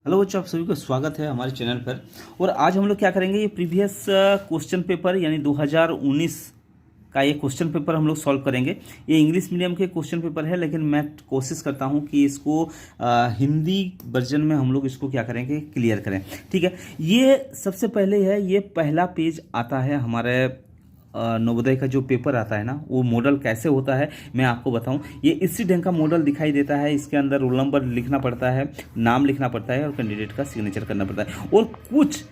Hello बच्चों, आप सभी को स्वागत है हमारे चैनल पर। और आज हम लोग क्या करेंगे, ये प्रीवियस क्वेश्चन पेपर यानी 2019 का ये क्वेश्चन पेपर हम लोग सॉल्व करेंगे। ये इंग्लिश मीडियम के क्वेश्चन पेपर है, लेकिन मैं कोशिश करता हूँ कि इसको हिंदी वर्जन में हम लोग इसको क्या करेंगे, क्लियर करें। ठीक है, ये सबसे पहले है, ये पहला पेज आता है हमारे नवोदय का जो पेपर आता है ना, वो मॉडल कैसे होता है मैं आपको बताऊं। ये इसी ढंग का मॉडल दिखाई देता है। इसके अंदर रोल नंबर लिखना पड़ता है, नाम लिखना पड़ता है और कैंडिडेट का सिग्नेचर करना पड़ता है, और कुछ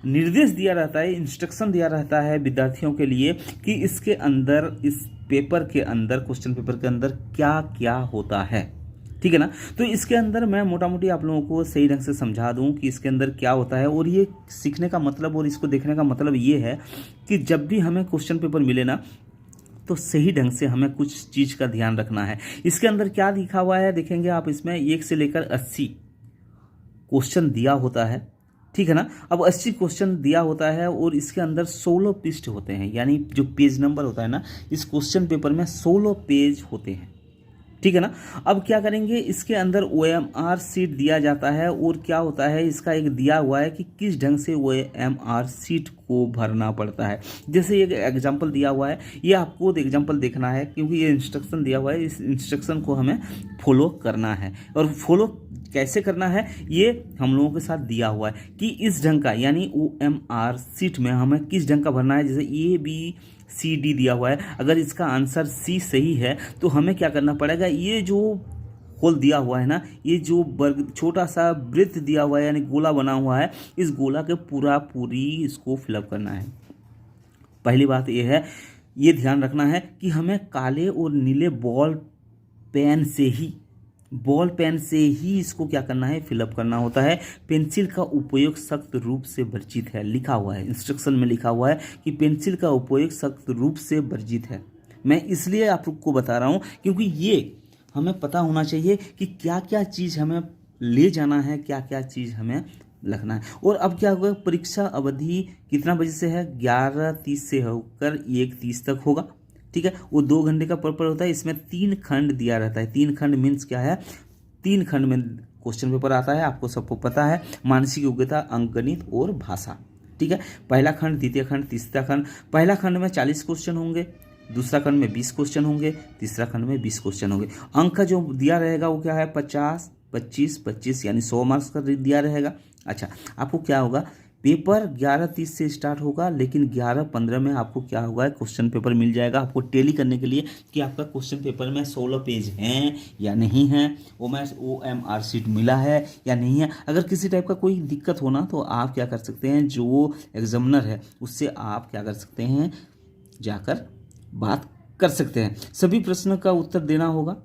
निर्देश दिया रहता है, इंस्ट्रक्शन दिया रहता है विद्यार्थियों के लिए कि इसके अंदर, इस पेपर के अंदर, क्वेश्चन पेपर के अंदर क्या क्या होता है। ठीक है ना। तो इसके अंदर मैं मोटा मोटी आप लोगों को सही ढंग से समझा दूं कि इसके अंदर क्या होता है। और ये सीखने का मतलब और इसको देखने का मतलब ये है कि जब भी हमें क्वेश्चन पेपर मिले ना, तो सही ढंग से हमें कुछ चीज़ का ध्यान रखना है। इसके अंदर क्या लिखा हुआ है देखेंगे आप, इसमें 1 से लेकर 80 क्वेश्चन दिया होता है। ठीक है ना। अब 80 क्वेश्चन दिया होता है और इसके अंदर 16 पृष्ठ होते हैं, यानी जो पेज नंबर होता है ना, इस क्वेश्चन पेपर में 16 पेज होते हैं। ठीक है ना। अब क्या करेंगे, इसके अंदर OMR सीट दिया जाता है, और क्या होता है, इसका एक दिया हुआ है कि किस ढंग से OMR सीट को भरना पड़ता है। जैसे एक एग्जांपल दिया हुआ है, ये आपको एग्जांपल देखना है क्योंकि ये इंस्ट्रक्शन दिया हुआ है। इस इंस्ट्रक्शन को हमें फॉलो करना है, और फॉलो कैसे करना है ये हम लोगों के साथ दिया हुआ है कि इस ढंग का, यानी OMR सीट में हमें किस ढंग का भरना है। जैसे ABCD दिया हुआ है, अगर इसका आंसर C सही है तो हमें क्या करना पड़ेगा, ये जो होल दिया हुआ है ना, ये जो वर्ग छोटा सा वृत्त दिया हुआ है यानी गोला बना हुआ है, इस गोला के पूरी इसको फिलअप करना है। पहली बात ये है, ये ध्यान रखना है कि हमें काले और नीले बॉल पेन से ही इसको क्या करना है, फिलअप करना होता है। पेंसिल का उपयोग सख्त रूप से वर्जित है, लिखा हुआ है इंस्ट्रक्शन में, लिखा हुआ है कि पेंसिल का उपयोग सख्त रूप से वर्जित है। मैं इसलिए आपको बता रहा हूँ क्योंकि ये हमें पता होना चाहिए कि क्या क्या चीज़ हमें ले जाना है, क्या क्या चीज़ हमें लिखना है। और अब क्या होगा, परीक्षा अवधि कितना बजे से है, 11:30 से होकर 1:30 तक होगा। ठीक है, वो 2 घंटे का पेपर होता है। इसमें 3 खंड दिया रहता है। 3 खंड मीन्स क्या है, 3 खंड में क्वेश्चन पेपर आता है, आपको सबको पता है। मानसिक योग्यता, अंकगणित और भाषा। ठीक है, पहला खंड, द्वितीय खंड, तीसरा खंड। पहला खंड में 40 क्वेश्चन होंगे, दूसरा खंड में 20 क्वेश्चन होंगे, तीसरा खंड में 20 क्वेश्चन होंगे। अंक का जो दिया रहेगा वो क्या है, 50, 25, 25 यानी 100 मार्क्स का दिया रहेगा। अच्छा, आपको क्या होगा, पेपर 11:30 से स्टार्ट होगा, लेकिन 11:15 में आपको क्या होगा, क्वेश्चन पेपर मिल जाएगा आपको टेली करने के लिए कि आपका क्वेश्चन पेपर में 16 पेज हैं या नहीं है, OMR सीट मिला है या नहीं है। अगर किसी टाइप का कोई दिक्कत होना तो आप क्या कर सकते हैं, जो एग्जामिनर है उससे आप क्या कर सकते हैं, जाकर बात कर सकते हैं। सभी प्रश्नों का उत्तर देना होगा।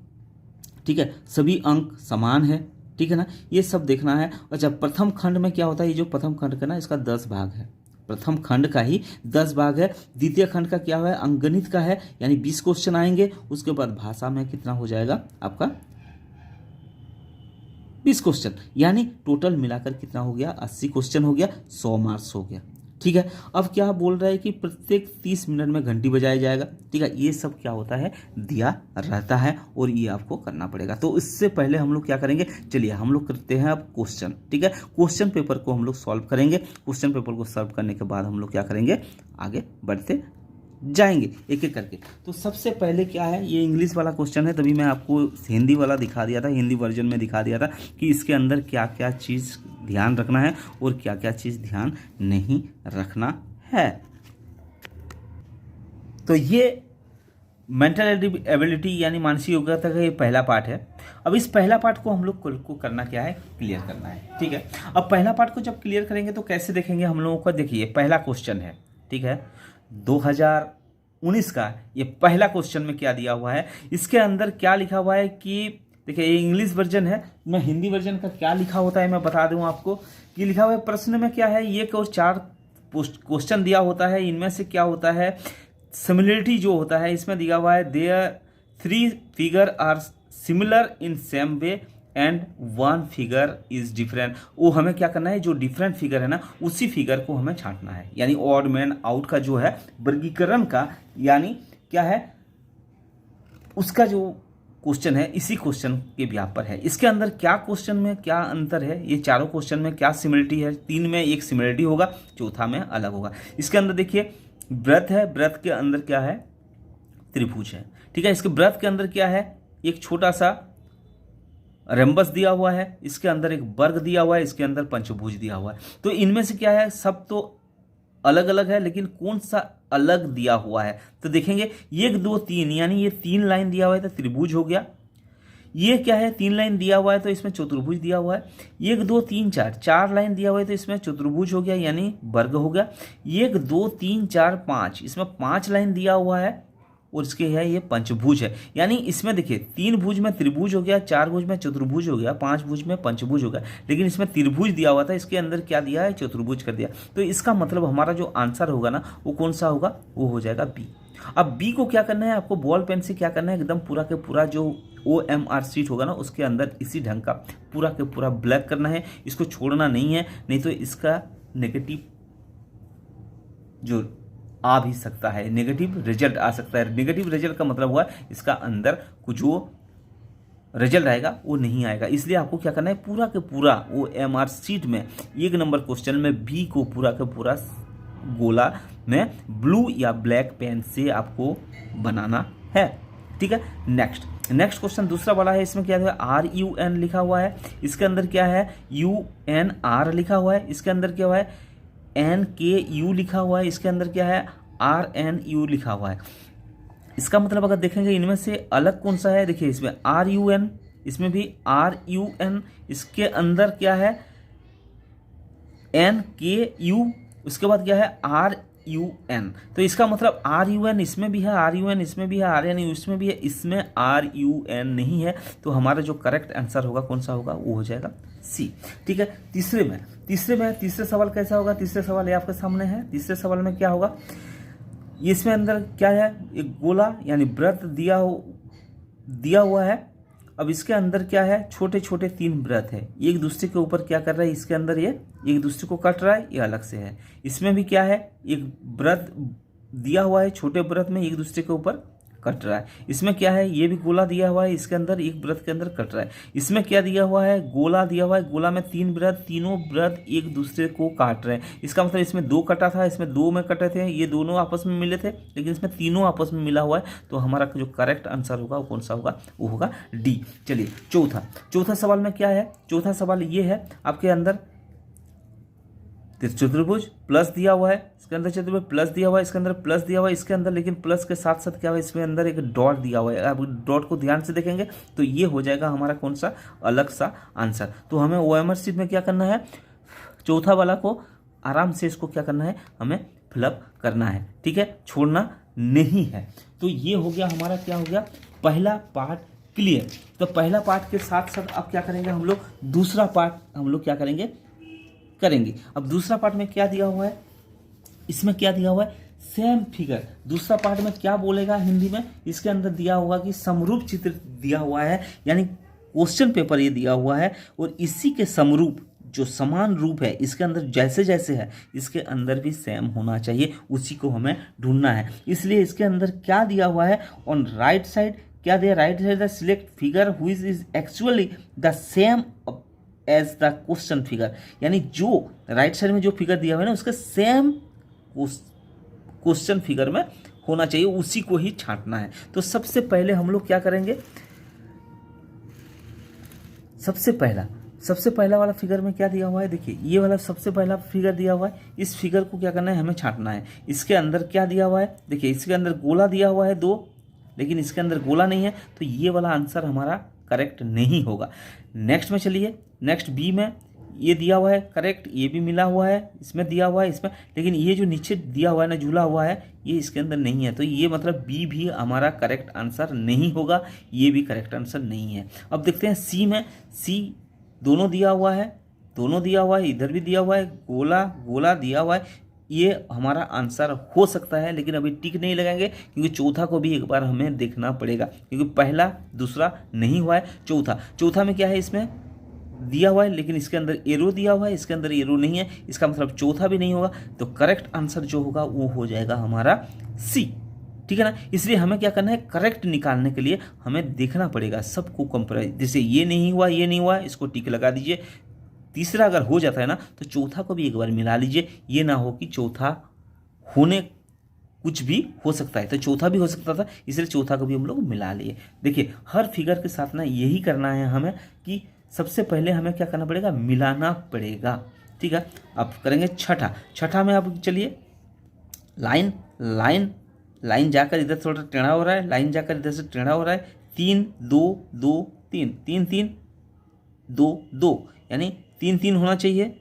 ठीक है, सभी अंक समान है। ठीक है ना, ये सब देखना है। अच्छा, प्रथम खंड में क्या होता है, ये जो प्रथम खंड का ना, इसका 10 भाग है। प्रथम खंड का ही 10 भाग है। द्वितीय खंड का क्या है, अंकगणित का है, यानी 20 क्वेश्चन आएंगे। उसके बाद भाषा में कितना हो जाएगा आपका, 20 क्वेश्चन, यानी टोटल मिलाकर कितना हो गया, 80 क्वेश्चन हो गया, 100 मार्क्स हो गया। ठीक है, अब क्या बोल रहा है कि प्रत्येक 30 मिनट में घंटी बजाया जाएगा। ठीक है, ये सब क्या होता है, दिया रहता है और ये आपको करना पड़ेगा। तो इससे पहले हम लोग क्या करेंगे, चलिए हम लोग करते हैं अब क्वेश्चन। ठीक है, क्वेश्चन पेपर को हम लोग सॉल्व करेंगे। क्वेश्चन पेपर को सॉल्व करने के बाद हम लोग क्या करेंगे, आगे बढ़ते जाएंगे एक एक करके। तो सबसे पहले क्या है, ये इंग्लिश वाला क्वेश्चन है, तभी मैं आपको हिंदी वाला दिखा दिया था, हिंदी वर्जन में दिखा दिया था कि इसके अंदर क्या क्या चीज़ ध्यान रखना है और क्या क्या चीज़ ध्यान नहीं रखना है। तो ये मेंटल एबिलिटी यानी मानसिक योग्यता का ये पहला पार्ट है। अब इस पहला पार्ट को हम लोग को करना क्या है, क्लियर करना है। ठीक है, अब पहला पार्ट को जब क्लियर करेंगे तो कैसे देखेंगे हम लोगों को, देखिए पहला क्वेश्चन है। ठीक है, 2019 का ये पहला क्वेश्चन में क्या दिया हुआ है, इसके अंदर क्या लिखा हुआ है कि देखिए, ये इंग्लिश वर्जन है, मैं हिंदी वर्जन का क्या लिखा होता है मैं बता दूं आपको कि लिखा हुआ है प्रश्न में क्या है, ये और 4 क्वेश्चन दिया होता है। इनमें से क्या होता है, सिमिलरिटी जो होता है इसमें दिया हुआ है, there 3 figure are similar in same way and 1 figure is different. वो हमें क्या करना है, जो डिफरेंट फिगर है ना, उसी फिगर को हमें छांटना है। यानी ऑड मैन आउट का जो है वर्गीकरण का, यानी क्या है, उसका जो क्वेश्चन है इसी क्वेश्चन के ब्याह पर है। इसके अंदर क्या क्वेश्चन में क्या अंतर है, ये चारों क्वेश्चन में क्या सिमिलरिटी है, 3 में एक सिमिलरिटी होगा, चौथा में अलग होगा। इसके अंदर देखिए व्रत है, व्रत के अंदर क्या है, त्रिभुज है, ठीक है। इसके व्रत के अंदर क्या है, एक छोटा सा रंबस दिया हुआ है, इसके अंदर एक वर्ग दिया हुआ है, इसके अंदर पंचभुज दिया हुआ है। तो इनमें से क्या है, सब तो अलग अलग है, लेकिन कौन सा अलग दिया हुआ है तो देखेंगे 1 2 3, यानी ये 3 लाइन दिया हुआ है तो त्रिभुज हो गया। ये क्या है, 3 लाइन दिया हुआ है तो इसमें चतुर्भुज दिया हुआ है। 1 2 3 4 लाइन दिया हुआ है तो इसमें चतुर्भुज हो गया यानी वर्ग हो गया। 1 2 3 4 5, इसमें 5 लाइन दिया हुआ है और इसके है ये पंचभुज है, यानी इसमें देखिए 3 भुज में त्रिभुज हो गया, 4 भुज में चतुर्भुज हो गया, 5 भुज में पंचभुज हो गया, लेकिन इसमें त्रिभुज दिया हुआ था, इसके अंदर क्या दिया है, चतुर्भुज कर दिया। तो इसका मतलब हमारा जो आंसर होगा ना वो कौन सा होगा, वो हो जाएगा बी। अब बी को क्या करना है, आपको बॉल पेन से क्या करना है, एकदम पूरा के पूरा जो OMR शीट होगा ना उसके अंदर इसी ढंग का पूरा के पूरा ब्लैक करना है, इसको छोड़ना नहीं है, नहीं तो इसका नेगेटिव जो आ भी सकता है, नेगेटिव रिजल्ट आ सकता है। नेगेटिव रिजल्ट का मतलब हुआ इसका अंदर कुछ जो रिजल्ट आएगा वो नहीं आएगा, इसलिए आपको क्या करना है, पूरा के पूरा OMR शीट में 1 नंबर क्वेश्चन में बी को पूरा के पूरा गोला में ब्लू या ब्लैक पेन से आपको बनाना है, ठीक है। नेक्स्ट क्वेश्चन दूसरा वाला है, इसमें क्या है, RUN लिखा हुआ है, इसके अंदर क्या है, UNR लिखा हुआ है, इसके अंदर क्या हुआ है, NKU लिखा हुआ है, इसके अंदर क्या है, RNU लिखा हुआ है। इसका मतलब अगर देखेंगे इनमें से अलग कौन सा है, देखिए इसमें RUN, इसमें भी RUN, इसके अंदर क्या है NKU, उसके बाद क्या है RUN। तो इसका मतलब RUN इसमें भी है, RUN इसमें भी है, RNU इसमें भी है, इसमें RUN नहीं है। तो हमारा जो करेक्ट आंसर होगा कौन सा होगा, वो हो जाएगा सी, ठीक है। तीसरे सवाल कैसा होगा, तीसरे सवाल ये आपके सामने है। तीसरे सवाल में क्या होगा, इसमें अंदर क्या है, एक गोला यानी वृत्त दिया हुआ है। अब इसके अंदर क्या है, छोटे छोटे 3 वृत्त है, एक दूसरे के ऊपर क्या कर रहा है, इसके अंदर ये एक दूसरे को कट रहा है, ये अलग से है। इसमें भी क्या है, एक वृत्त दिया हुआ है, छोटे वृत्त में एक दूसरे के ऊपर कट रहा है। इसमें क्या है, ये भी गोला दिया हुआ है, इसके अंदर एक वृत्त के अंदर कट रहा है। इसमें क्या दिया हुआ है, गोला दिया हुआ है, गोला में 3 वृत्त, तीनों वृत्त एक दूसरे को काट रहे हैं। इसका मतलब इसमें 2 कटा था, इसमें 2 में कटे थे, ये दोनों आपस में मिले थे, लेकिन इसमें तीनों आपस में मिला हुआ है। तो हमारा जो करेक्ट आंसर होगा वो कौन सा होगा, वो होगा डी। चलिए चौथा सवाल में क्या है, चौथा सवाल ये है आपके अंदर चतुर्भुज प्लस दिया हुआ है, इसके अंदर चतुर्भुज प्लस दिया हुआ है, इसके अंदर प्लस दिया हुआ है, इसके अंदर लेकिन प्लस के साथ साथ क्या है, इसमें अंदर एक डॉट दिया हुआ है। अब डॉट को ध्यान से देखेंगे तो ये हो जाएगा हमारा कौन सा, अलग सा आंसर। तो हमें OMR शीट में क्या करना है, चौथा वाला को आराम से इसको क्या करना है, हमें फिलअप करना है, ठीक है, छोड़ना नहीं है। तो ये हो गया हमारा, क्या हो गया, पहला पार्ट क्लियर। तो पहला पार्ट के साथ साथ अब क्या करेंगे हम लोग, दूसरा पार्ट हम लोग क्या करेंगे। अब दूसरा पार्ट में क्या दिया हुआ है, इसमें क्या दिया हुआ है, सेम फिगर। दूसरा पार्ट में क्या बोलेगा हिंदी में, इसके अंदर दिया होगा कि समरूप चित्र दिया हुआ है, यानी क्वेश्चन पेपर ये दिया हुआ है और इसी के समरूप जो समान रूप है इसके अंदर जैसे जैसे है इसके अंदर भी सेम होना चाहिए, उसी को हमें ढूंढना है। इसलिए इसके अंदर क्या दिया हुआ है, ऑन राइट साइड क्या दिया, right side the select figure which is actually the same as the question figure, यानी जो राइट साइड में जो फिगर दिया हुआ है ना उसके सेम क्वेश्चन फिगर में होना चाहिए, उसी को ही छांटना है। तो सबसे पहले हम लोग क्या करेंगे, सबसे पहला वाला फिगर में क्या दिया हुआ है, देखिए ये वाला सबसे पहला फिगर दिया हुआ है, इस फिगर को क्या करना है, हमें छांटना है। इसके अंदर क्या दिया हुआ है, देखिए इसके अंदर गोला दिया हुआ है 2, लेकिन इसके अंदर गोला नहीं है, तो ये वाला आंसर हमारा करेक्ट नहीं होगा। नेक्स्ट में चलिए, नेक्स्ट बी में ये दिया हुआ है करेक्ट, ये भी मिला हुआ है, इसमें दिया हुआ है इसमें, लेकिन ये जो नीचे दिया हुआ है ना, झूला हुआ है, ये इसके अंदर नहीं है। तो ये मतलब बी भी हमारा करेक्ट आंसर नहीं होगा, ये भी करेक्ट आंसर नहीं है। अब देखते हैं सी में, सी दोनों दिया हुआ है, इधर भी दिया हुआ है, गोला दिया हुआ है, ये हमारा आंसर हो सकता है, लेकिन अभी टिक नहीं लगाएंगे क्योंकि चौथा को भी एक बार हमें देखना पड़ेगा, क्योंकि पहला दूसरा नहीं हुआ है। चौथा में क्या है, इसमें दिया हुआ है लेकिन इसके अंदर एरो दिया हुआ है, इसके अंदर एरो नहीं है, इसका मतलब चौथा भी नहीं होगा। तो करेक्ट आंसर जो होगा वो हो जाएगा हमारा सी, ठीक है ना। इसलिए हमें क्या करना है, करेक्ट निकालने के लिए हमें देखना पड़ेगा सबको कंपेयर, जैसे ये नहीं हुआ, ये नहीं हुआ, इसको टिक लगा दीजिए। तीसरा अगर हो जाता है ना तो चौथा को भी एक बार मिला लीजिए। ये ना हो कि चौथा होने कुछ भी हो सकता है, तो चौथा भी हो सकता था, इसलिए चौथा को भी हम लोग मिला लिए। देखिए हर फिगर के साथ ना यही करना है हमें कि सबसे पहले हमें क्या करना पड़ेगा, मिलाना पड़ेगा। ठीक है, अब करेंगे छठा में। अब चलिए लाइन लाइन लाइन जाकर इधर थोड़ा टेढ़ा हो रहा है, लाइन जाकर इधर से टेढ़ा हो रहा है। 3 2 2 3 3 3 2 2, यानी 3 3 होना चाहिए।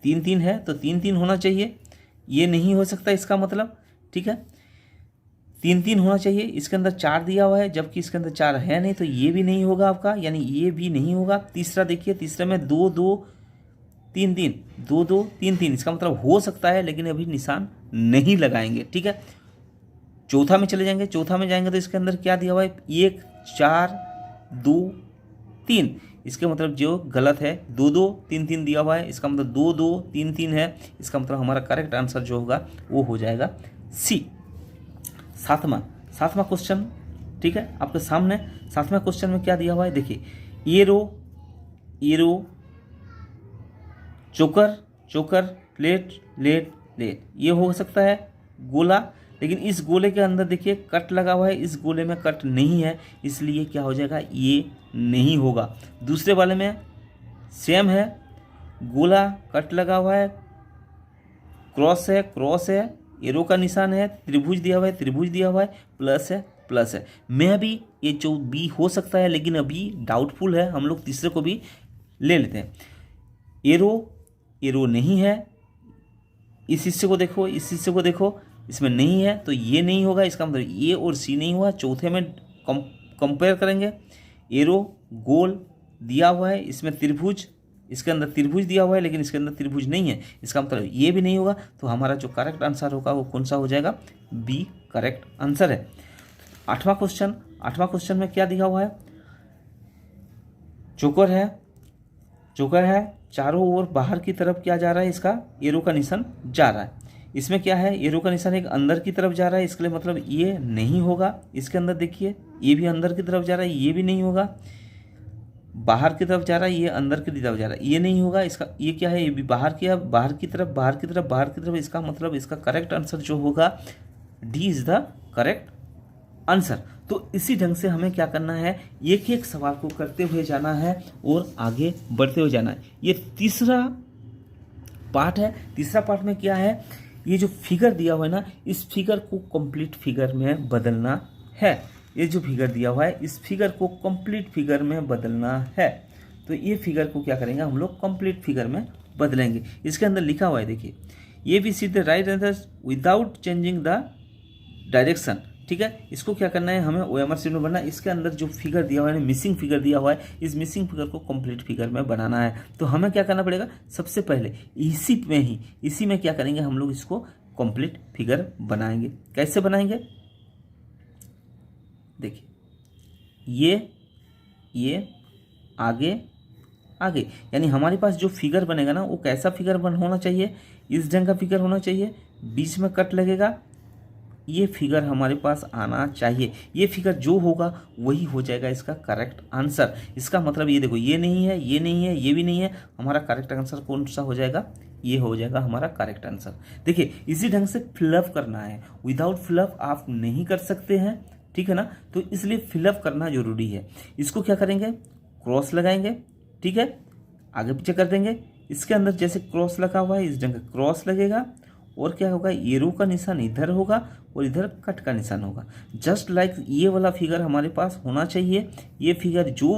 3 3 है तो 3 3 होना चाहिए, ये नहीं हो सकता इसका मतलब। ठीक है, 3 3 होना चाहिए। इसके अंदर 4 दिया हुआ है, जबकि इसके अंदर 4 है नहीं, तो ये भी नहीं होगा आपका, यानी ये भी नहीं होगा। तीसरा देखिए, तीसरे में 2 2 3 3 2 2 3 3, इसका मतलब हो सकता है, लेकिन अभी निशान नहीं लगाएंगे। ठीक है, चौथा में चले जाएंगे। चौथा में जाएंगे तो इसके अंदर क्या दिया हुआ है, 1 4 2 3, इसके मतलब जो गलत है 2 2 3 3 दिया हुआ है, इसका मतलब 2 2 3 3 है। इसका मतलब हमारा करेक्ट आंसर जो होगा वो हो जाएगा सी। सातवां क्वेश्चन, ठीक है, आपके सामने। सातवां क्वेश्चन में क्या दिया हुआ है, देखिए एरो चोकर चोकर प्लेट लेट लेट, ये हो सकता है गोला, लेकिन इस गोले के अंदर देखिए कट लगा हुआ है, इस गोले में कट नहीं है, इसलिए क्या हो जाएगा, ये नहीं होगा। दूसरे वाले में सेम है, गोला कट लगा हुआ है, क्रॉस है, एरो का निशान है, त्रिभुज दिया हुआ है, त्रिभुज दिया हुआ है, प्लस है। मैं भी ये जो बी हो सकता है, लेकिन अभी डाउटफुल है, हम लोग तीसरे को भी ले लेते हैं। एरो नहीं है, इस हिस्से को देखो, इस हिस्से को देखो, इसमें नहीं है, तो ये नहीं होगा, इसका मतलब ए और सी नहीं हुआ। चौथे में कंपेयर करेंगे, एरो गोल दिया हुआ है, इसमें त्रिभुज, इसके अंदर त्रिभुज दिया हुआ है, लेकिन इसके अंदर त्रिभुज नहीं है, इसका मतलब ये भी नहीं होगा। तो हमारा जो करेक्ट आंसर होगा वो कौन सा हो जाएगा, बी करेक्ट आंसर है। आठवां क्वेश्चन में क्या दिया हुआ है, चोकर है, चारों ओर बाहर की तरफ क्या जा रहा है, इसका एरो का निशान जा रहा है। इसमें क्या है, एरो का निशान एक अंदर की तरफ जा रहा है, इसके लिए मतलब ये नहीं होगा। इसके अंदर देखिए ये भी अंदर की तरफ जा रहा है, ये भी नहीं होगा। बाहर की तरफ जा रहा है, ये अंदर की तरफ जा रहा है, ये नहीं होगा। इसका ये क्या है, ये भी बाहर की तरफ, इसका मतलब इसका करेक्ट आंसर जो होगा D is the correct answer. तो इसी ढंग से हमें क्या करना है, एक एक सवाल को करते हुए जाना है और आगे बढ़ते हुए जाना है। ये तीसरा पार्ट है। तीसरा पार्ट में क्या है, ये जो फिगर दिया हुआ है ना, इस फिगर को कंप्लीट फिगर में बदलना है। ये जो फिगर दिया हुआ है, इस फिगर को कंप्लीट फिगर में बदलना है। तो ये फिगर को क्या करेंगे हम लोग, कंप्लीट फिगर में बदलेंगे। इसके अंदर लिखा हुआ है, देखिए ये भी सीधे right answer without changing the direction. ठीक है, इसको क्या करना है, हमें ओएमआर शीट में बनना है। इसके अंदर जो फिगर दिया हुआ है, मिसिंग फिगर दिया हुआ है, इस मिसिंग फिगर को कंप्लीट फिगर में बनाना है। तो हमें क्या करना पड़ेगा, सबसे पहले इसी में क्या करेंगे, हम लोग इसको कंप्लीट फिगर बनाएंगे। कैसे बनाएंगे, देखिए ये आगे, यानी हमारे पास जो फिगर बनेगा ना, वो कैसा फिगर होना चाहिए, इस ढंग का फिगर होना चाहिए, बीच में कट लगेगा, ये फिगर हमारे पास आना चाहिए। ये फिगर जो होगा वही हो जाएगा इसका करेक्ट आंसर। इसका मतलब ये देखो, ये नहीं है, ये नहीं है, ये भी नहीं है, हमारा करेक्ट आंसर कौन सा हो जाएगा, ये हो जाएगा हमारा करेक्ट आंसर। देखिए इसी ढंग से फिलअप करना है, विदाउट फिलअप आप नहीं कर सकते हैं। ठीक है ना, तो इसलिए फिलअप करना जरूरी है। इसको क्या करेंगे, क्रॉस लगाएंगे। ठीक है, आगे पीछे कर देंगे। इसके अंदर जैसे क्रॉस लगा हुआ है, इस ढंग का क्रॉस लगेगा, और क्या होगा, एरो का निशान इधर होगा और इधर कट का निशान होगा। जस्ट लाइक ये वाला फिगर हमारे पास होना चाहिए। ये फिगर जो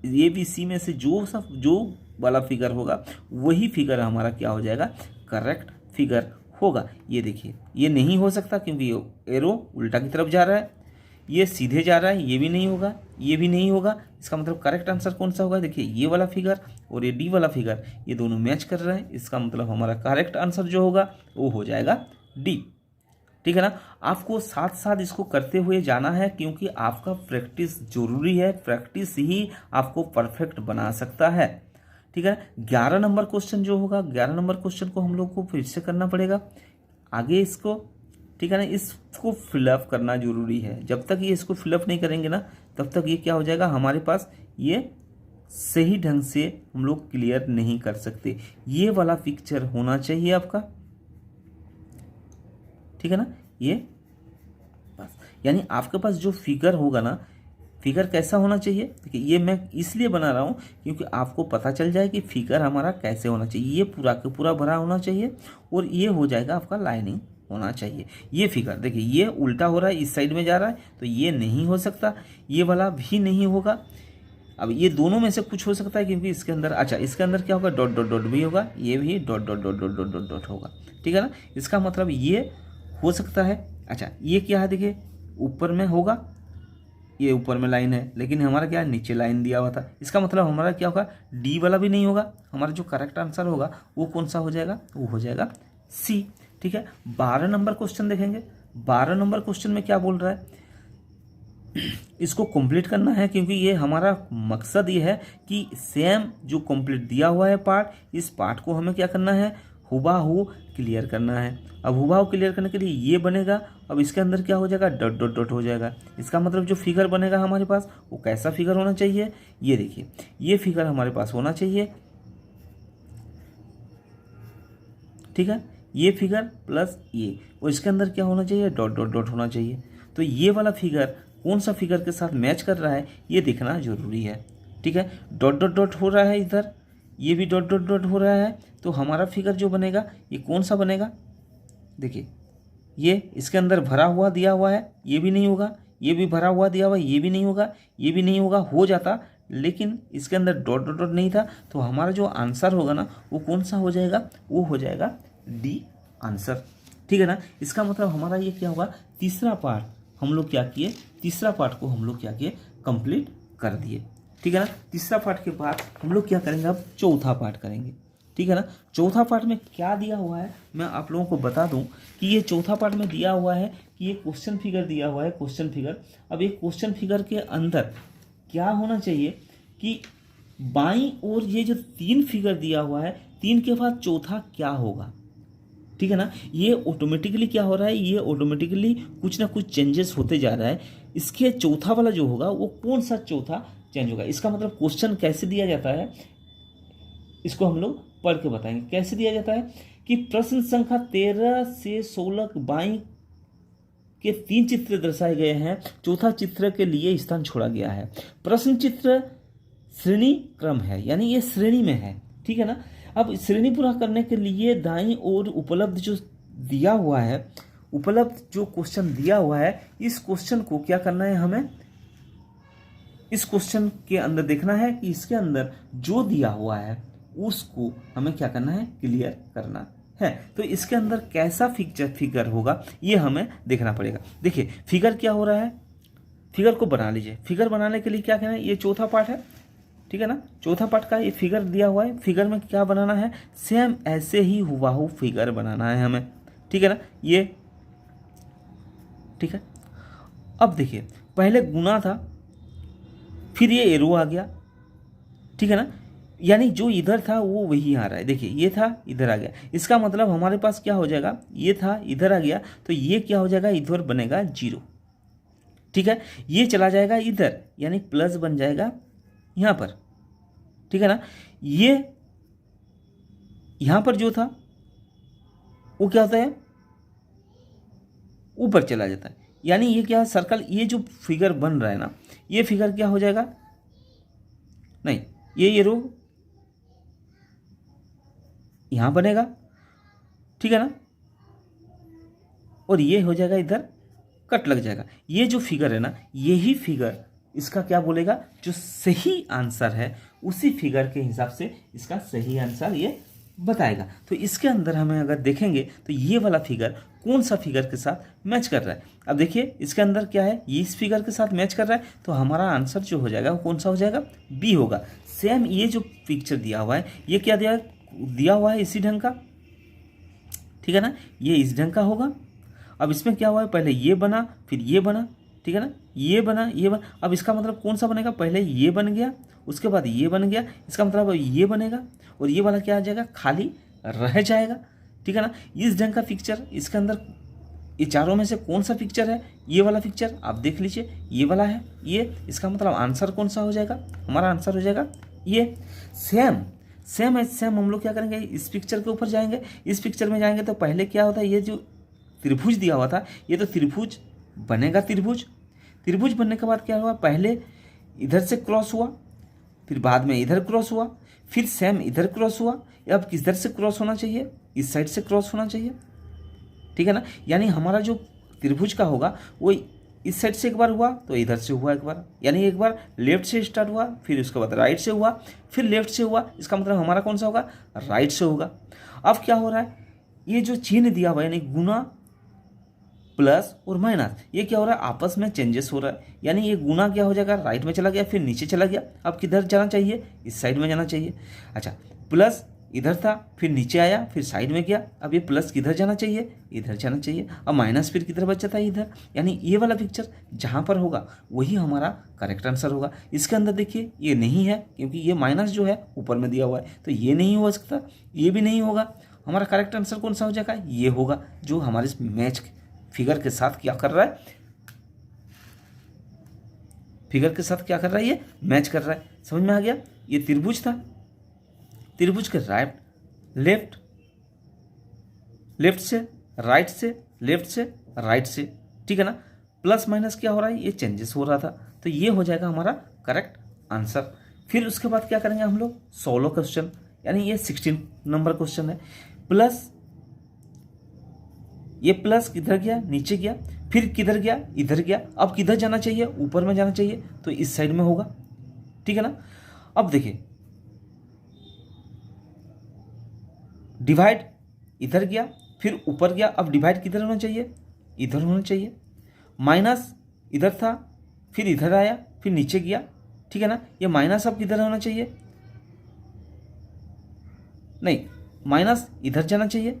ए बी सी में से जो वाला फिगर होगा, वही फिगर हमारा क्या हो जाएगा, करेक्ट फिगर होगा। ये देखिए, ये नहीं हो सकता क्योंकि एरो उल्टा की तरफ जा रहा है, ये सीधे जा रहा है, ये भी नहीं होगा, ये भी नहीं होगा। इसका मतलब करेक्ट आंसर कौन सा होगा, देखिए ये वाला फिगर और ये डी वाला फिगर, ये दोनों मैच कर रहे हैं। इसका मतलब हमारा करेक्ट आंसर जो होगा वो हो जाएगा डी। ठीक है ना, आपको साथ साथ इसको करते हुए जाना है, क्योंकि आपका प्रैक्टिस जरूरी है। प्रैक्टिस ही आपको परफेक्ट बना सकता है। ठीक है, 11 नंबर क्वेश्चन जो होगा, 11 नंबर क्वेश्चन को हम लोग को फिर से करना पड़ेगा। आगे इसको ठीक है ना, इसको फिलअप करना जरूरी है। जब तक ये इसको फिलअप नहीं करेंगे ना, तब तक ये क्या हो जाएगा हमारे पास, ये सही ढंग से हम लोग क्लियर नहीं कर सकते। ये वाला पिक्चर होना चाहिए आपका, ठीक है ना, ये बस। यानी आपके पास जो फिगर होगा ना, फिगर कैसा होना चाहिए, देखिए ये मैं इसलिए बना रहा हूँ क्योंकि आपको पता चल जाए कि फिगर हमारा कैसे होना चाहिए। ये पूरा का पूरा भरा होना चाहिए और ये हो जाएगा आपका लाइनिंग होना चाहिए। ये फिगर देखिए ये उल्टा हो रहा है, इस साइड में जा रहा है, तो ये नहीं हो सकता, ये वाला भी नहीं होगा। अब ये दोनों में से कुछ हो सकता है क्योंकि इसके अंदर, अच्छा इसके अंदर क्या होगा, डॉट डॉट डॉट भी होगा, ये भी dot dot dot dot dot dot dot होगा, ठीक है ना। इसका मतलब ये हो सकता है। अच्छा ये क्या है, देखिए ऊपर में होगा, ये ऊपर में लाइन है, लेकिन हमारा क्या है, नीचे लाइन दिया हुआ था। इसका मतलब हमारा क्या होगा, डी वाला भी नहीं होगा। हमारा जो करेक्ट आंसर होगा वो कौन सा हो जाएगा, वो हो जाएगा सी, ठीक है। 12 नंबर क्वेश्चन देखेंगे। 12 नंबर क्वेश्चन में क्या बोल रहा है, इसको कंप्लीट करना है क्योंकि ये हमारा मकसद ये है कि सेम जो कंप्लीट दिया हुआ है पार्ट, इस पार्ट को हमें क्या करना है, हुबहू क्लियर करना है। अब हुबहू क्लियर करने के लिए ये बनेगा, अब इसके अंदर क्या हो जाएगा, डॉट डॉट डॉट हो जाएगा। इसका मतलब जो फिगर बनेगा हमारे पास वो कैसा फिगर होना चाहिए, ये देखिए ये फिगर हमारे पास होना चाहिए, ठीक है। ये फिगर प्लस ये, और इसके अंदर क्या होना चाहिए, डॉट डॉट डॉट होना चाहिए। तो ये वाला फिगर कौन सा फिगर के साथ मैच कर रहा है ये देखना जरूरी है, ठीक है। डॉट डॉट डॉट हो रहा है इधर, ये भी डॉट डॉट डॉट हो रहा है, तो हमारा फिगर जो बनेगा ये कौन सा बनेगा, देखिए ये इसके अंदर भरा हुआ दिया हुआ है, ये भी नहीं होगा, ये भी भरा हुआ दिया हुआ है, ये भी नहीं होगा, ये भी नहीं होगा, हो जाता, लेकिन इसके अंदर डॉट डॉट डॉट नहीं था, तो हमारा जो आंसर होगा ना वो कौन सा हो जाएगा, वो हो जाएगा डी आंसर, ठीक है ना। इसका मतलब हमारा ये क्या होगा, तीसरा पार्ट हम लोग क्या किए, तीसरा पार्ट को हम लोग क्या किए, कंप्लीट कर दिए, ठीक है ना। तीसरा पार्ट के बाद हम लोग क्या करेंगे, अब चौथा पार्ट करेंगे, ठीक है ना। चौथा पार्ट में क्या दिया हुआ है मैं आप लोगों को बता दूं कि ये चौथा पार्ट में दिया हुआ है कि ये क्वेश्चन फिगर दिया हुआ है, क्वेश्चन फिगर। अब ये क्वेश्चन फिगर के अंदर क्या होना चाहिए कि बाईं ओर ये जो 3 फिगर दिया हुआ है, 3 के बाद चौथा क्या होगा, ठीक है ना। ये ऑटोमेटिकली क्या हो रहा है, ये ऑटोमेटिकली कुछ ना कुछ चेंजेस होते जा रहा है। इसके चौथा वाला जो होगा वो कौन सा चौथा चेंज होगा। इसका मतलब क्वेश्चन कैसे दिया जाता है, इसको हम लोग पढ़ के बताएंगे। कैसे दिया जाता है कि प्रश्न संख्या 13 से 16 बाईं के 3 चित्र दर्शाए गए हैं, चौथा चित्र के लिए स्थान छोड़ा गया है। प्रश्न चित्र श्रेणी क्रम है, यानी ये श्रेणी में है, ठीक है ना। अब श्रेणी पूरा करने के लिए दाईं ओर उपलब्ध जो दिया हुआ है, उपलब्ध जो क्वेश्चन दिया हुआ है, इस क्वेश्चन को क्या करना है, हमें इस क्वेश्चन के अंदर देखना है कि इसके अंदर जो दिया हुआ है उसको हमें क्या करना है, क्लियर करना है। तो इसके अंदर कैसा फिगर होगा ये हमें देखना पड़ेगा। देखिए फिगर क्या हो रहा है, फिगर को बना लीजिए। फिगर बनाने के लिए क्या करना है, ये चौथा पार्ट है, ठीक है ना। चौथा पार्ट का ये फिगर दिया हुआ है, फिगर में क्या बनाना है, सेम ऐसे ही हुबहू फिगर बनाना है हमें, ठीक है ना। ये ठीक है। अब देखिए पहले गुना था, फिर ये एरो आ गया, ठीक है ना। यानी जो इधर था वो वही आ रहा है, देखिए ये था इधर आ गया। इसका मतलब हमारे पास क्या हो जाएगा, ये था इधर आ गया, तो ये क्या हो जाएगा, इधर बनेगा 0, ठीक है। ये चला जाएगा इधर, यानी प्लस बन जाएगा यहाँ पर, ठीक है ना। ये यहाँ पर जो था वो क्या होता है, ऊपर चला जाता है, यानी ये क्या सर्कल, ये जो फिगर बन रहा है ना, ये फिगर क्या हो जाएगा, नहीं ये रो यहां बनेगा, ठीक है ना, और ये हो जाएगा इधर कट लग जाएगा। ये जो फिगर है ना, यही फिगर इसका क्या बोलेगा, जो सही आंसर है उसी फिगर के हिसाब से इसका सही आंसर ये बताएगा। तो इसके अंदर हमें अगर देखेंगे तो ये वाला फिगर कौन सा फिगर के साथ मैच कर रहा है। अब देखिए इसके अंदर क्या है, ये इस फिगर के साथ मैच कर रहा है, तो हमारा आंसर जो हो जाएगा वो कौन सा हो जाएगा, बी होगा। सेम ये जो पिक्चर दिया हुआ है, ये क्या दिया हुआ है इसी ढंग का, ठीक है ना, ये इस ढंग का होगा। अब इसमें क्या हुआ है, पहले ये बना फिर ये बना, ठीक है ना, ये बना ये बना। अब इसका मतलब कौन सा बनेगा, पहले ये बन गया उसके बाद ये बन गया, इसका मतलब अब ये बनेगा और ये वाला क्या आ जाएगा, खाली रह जाएगा, ठीक है ना। इस ढंग का पिक्चर इसके अंदर ये चारों में से कौन सा पिक्चर है? ये वाला पिक्चर आप देख लीजिए, ये वाला है ये। इसका मतलब आंसर कौन सा हो जाएगा? हमारा आंसर हो जाएगा ये। सेम हम लोग क्या करेंगे, इस पिक्चर के ऊपर जाएंगे। इस पिक्चर में जाएंगे तो पहले क्या होता है, ये जो त्रिभुज दिया हुआ था, ये तो त्रिभुज बनेगा। त्रिभुज बनने के बाद क्या हुआ, पहले इधर से क्रॉस हुआ, फिर बाद में इधर क्रॉस हुआ, फिर सेम इधर क्रॉस हुआ। अब किधर से क्रॉस होना चाहिए? इस साइड से क्रॉस होना चाहिए, ठीक है ना। यानी हमारा जो त्रिभुज का होगा वो इस साइड से एक बार हुआ तो इधर से हुआ एक बार, यानी एक बार लेफ्ट से स्टार्ट हुआ, फिर उसके बाद राइट से हुआ, फिर लेफ्ट से हुआ। इसका मतलब हमारा कौन सा होगा? राइट से होगा। अब क्या हो रहा है, ये जो चिन्ह दिया हुआ है यानी गुना प्लस और माइनस, ये क्या हो रहा है, आपस में चेंजेस हो रहा है। यानी ये गुना क्या हो जाएगा, राइट में चला गया, फिर नीचे चला गया। अब किधर जाना चाहिए? इस साइड में जाना चाहिए। अच्छा, प्लस इधर था, फिर नीचे आया, फिर साइड में गया। अब ये प्लस किधर जाना चाहिए? इधर जाना चाहिए। अब माइनस फिर किधर बचा था? इधर। यानी ये वाला पिक्चर जहाँ पर होगा वही हमारा करेक्ट आंसर होगा। इसके अंदर देखिए ये नहीं है, क्योंकि ये माइनस जो है ऊपर में दिया हुआ है, तो ये नहीं हो सकता, ये भी नहीं होगा। हमारा करेक्ट आंसर कौन सा हो जाएगा? ये होगा, जो हमारे इस मैच फिगर के साथ क्या कर रहा है, फिगर के साथ क्या कर रहा है, ये मैच कर रहा है। समझ में आ गया? ये त्रिभुज था, त्रिभुज के राइट लेफ्ट से राइट से, लेफ्ट से राइट से, ठीक है ना। प्लस माइनस क्या हो रहा है, ये चेंजेस हो रहा था, तो ये हो जाएगा हमारा करेक्ट आंसर। फिर उसके बाद क्या करेंगे हम लोग, 16 क्वेश्चन, यानी ये 16 नंबर क्वेश्चन है। प्लस, ये प्लस किधर गया? नीचे गया, फिर किधर गया? इधर गया। अब किधर जाना चाहिए? ऊपर में जाना चाहिए, तो इस साइड में होगा, ठीक है ना। अब देखिए, डिवाइड इधर गया, फिर ऊपर गया। अब डिवाइड किधर होना चाहिए? इधर होना चाहिए। माइनस इधर था, फिर इधर आया, फिर नीचे गया, ठीक है ना। ये माइनस अब किधर होना चाहिए? नहीं, माइनस इधर जाना चाहिए,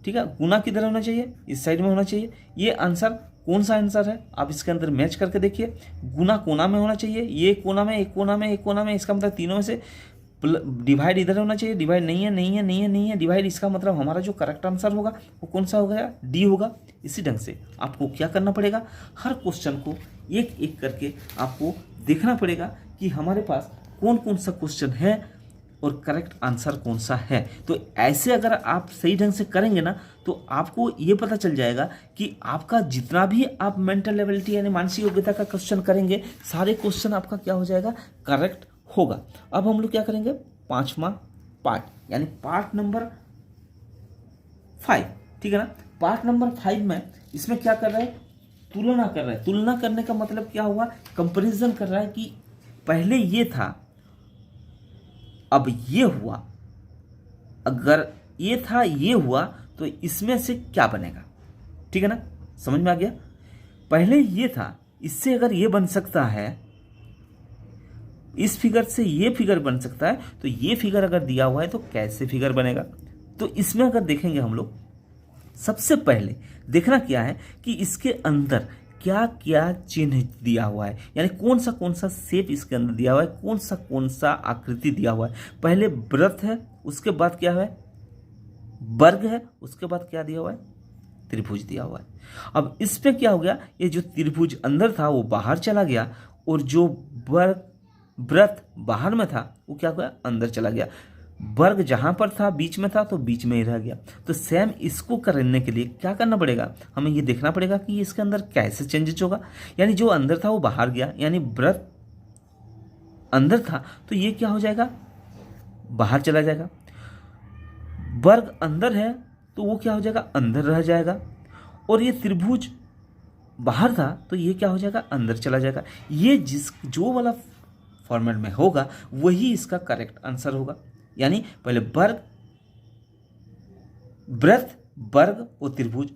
ठीक है। गुना किधर होना चाहिए? इस साइड में होना चाहिए। ये आंसर कौन सा आंसर है, आप इसके अंदर मैच करके देखिए। गुना कोना में होना चाहिए, ये कोना में, एक कोना में, एक कोना में, इसका मतलब तीनों में से डिवाइड इधर होना चाहिए। डिवाइड नहीं है, नहीं है, नहीं है, नहीं है डिवाइड। इसका मतलब हमारा जो करेक्ट आंसर होगा वो कौन सा हो गया? डी होगा। इसी ढंग से आपको क्या करना पड़ेगा, हर क्वेश्चन को एक एक करके आपको देखना पड़ेगा कि हमारे पास कौन कौन सा क्वेश्चन है और करेक्ट आंसर कौन सा है। तो ऐसे अगर आप सही ढंग से करेंगे ना, तो आपको ये पता चल जाएगा कि आपका जितना भी आप मेंटल एबिलिटी यानी मानसिक योग्यता का क्वेश्चन करेंगे, सारे क्वेश्चन आपका क्या हो जाएगा, करेक्ट होगा। अब हम लोग क्या करेंगे, 5वां पार्ट यानी पार्ट नंबर 5, ठीक है ना। पार्ट नंबर 5 में इसमें क्या कर रहा है, तुलना कर रहा है। तुलना करने का मतलब क्या हुआ, कंपैरिजन कर रहा है कि पहले ये था अब ये हुआ, अगर ये था ये हुआ तो इसमें से क्या बनेगा, ठीक है ना। समझ में आ गया? पहले ये था, इससे अगर ये बन सकता है, इस फिगर से ये फिगर बन सकता है, तो ये फिगर अगर दिया हुआ है तो कैसे फिगर बनेगा। तो इसमें अगर देखेंगे हम लोग, सबसे पहले देखना क्या है कि इसके अंदर क्या क्या चिन्ह दिया हुआ है, यानी कौन सा शेप इसके अंदर दिया हुआ है, कौन सा आकृति दिया हुआ है। पहले वृत्त है, उसके बाद क्या है, वर्ग है, उसके बाद क्या दिया हुआ है, त्रिभुज दिया हुआ है। अब इस पे क्या हो गया, ये जो त्रिभुज अंदर था वो बाहर चला गया, और जो वृत्त बाहर में था वो क्या हो गया, अंदर चला गया। वर्ग जहां पर था बीच में था तो बीच में ही रह गया। तो सेम इसको करने के लिए क्या करना पड़ेगा, हमें ये देखना पड़ेगा कि इसके अंदर कैसे चेंजेस होगा। यानी जो अंदर था वो बाहर गया, यानी वृत्त अंदर था तो ये क्या हो जाएगा, बाहर चला जाएगा। वर्ग अंदर है तो वो क्या हो जाएगा, अंदर रह जाएगा। और ये त्रिभुज बाहर था तो ये क्या हो जाएगा, अंदर चला जाएगा। ये जो वाला फॉर्मेट में होगा वही इसका करेक्ट आंसर होगा। यानी पहले वर्ग, वृत्त, वर्ग और त्रिभुज,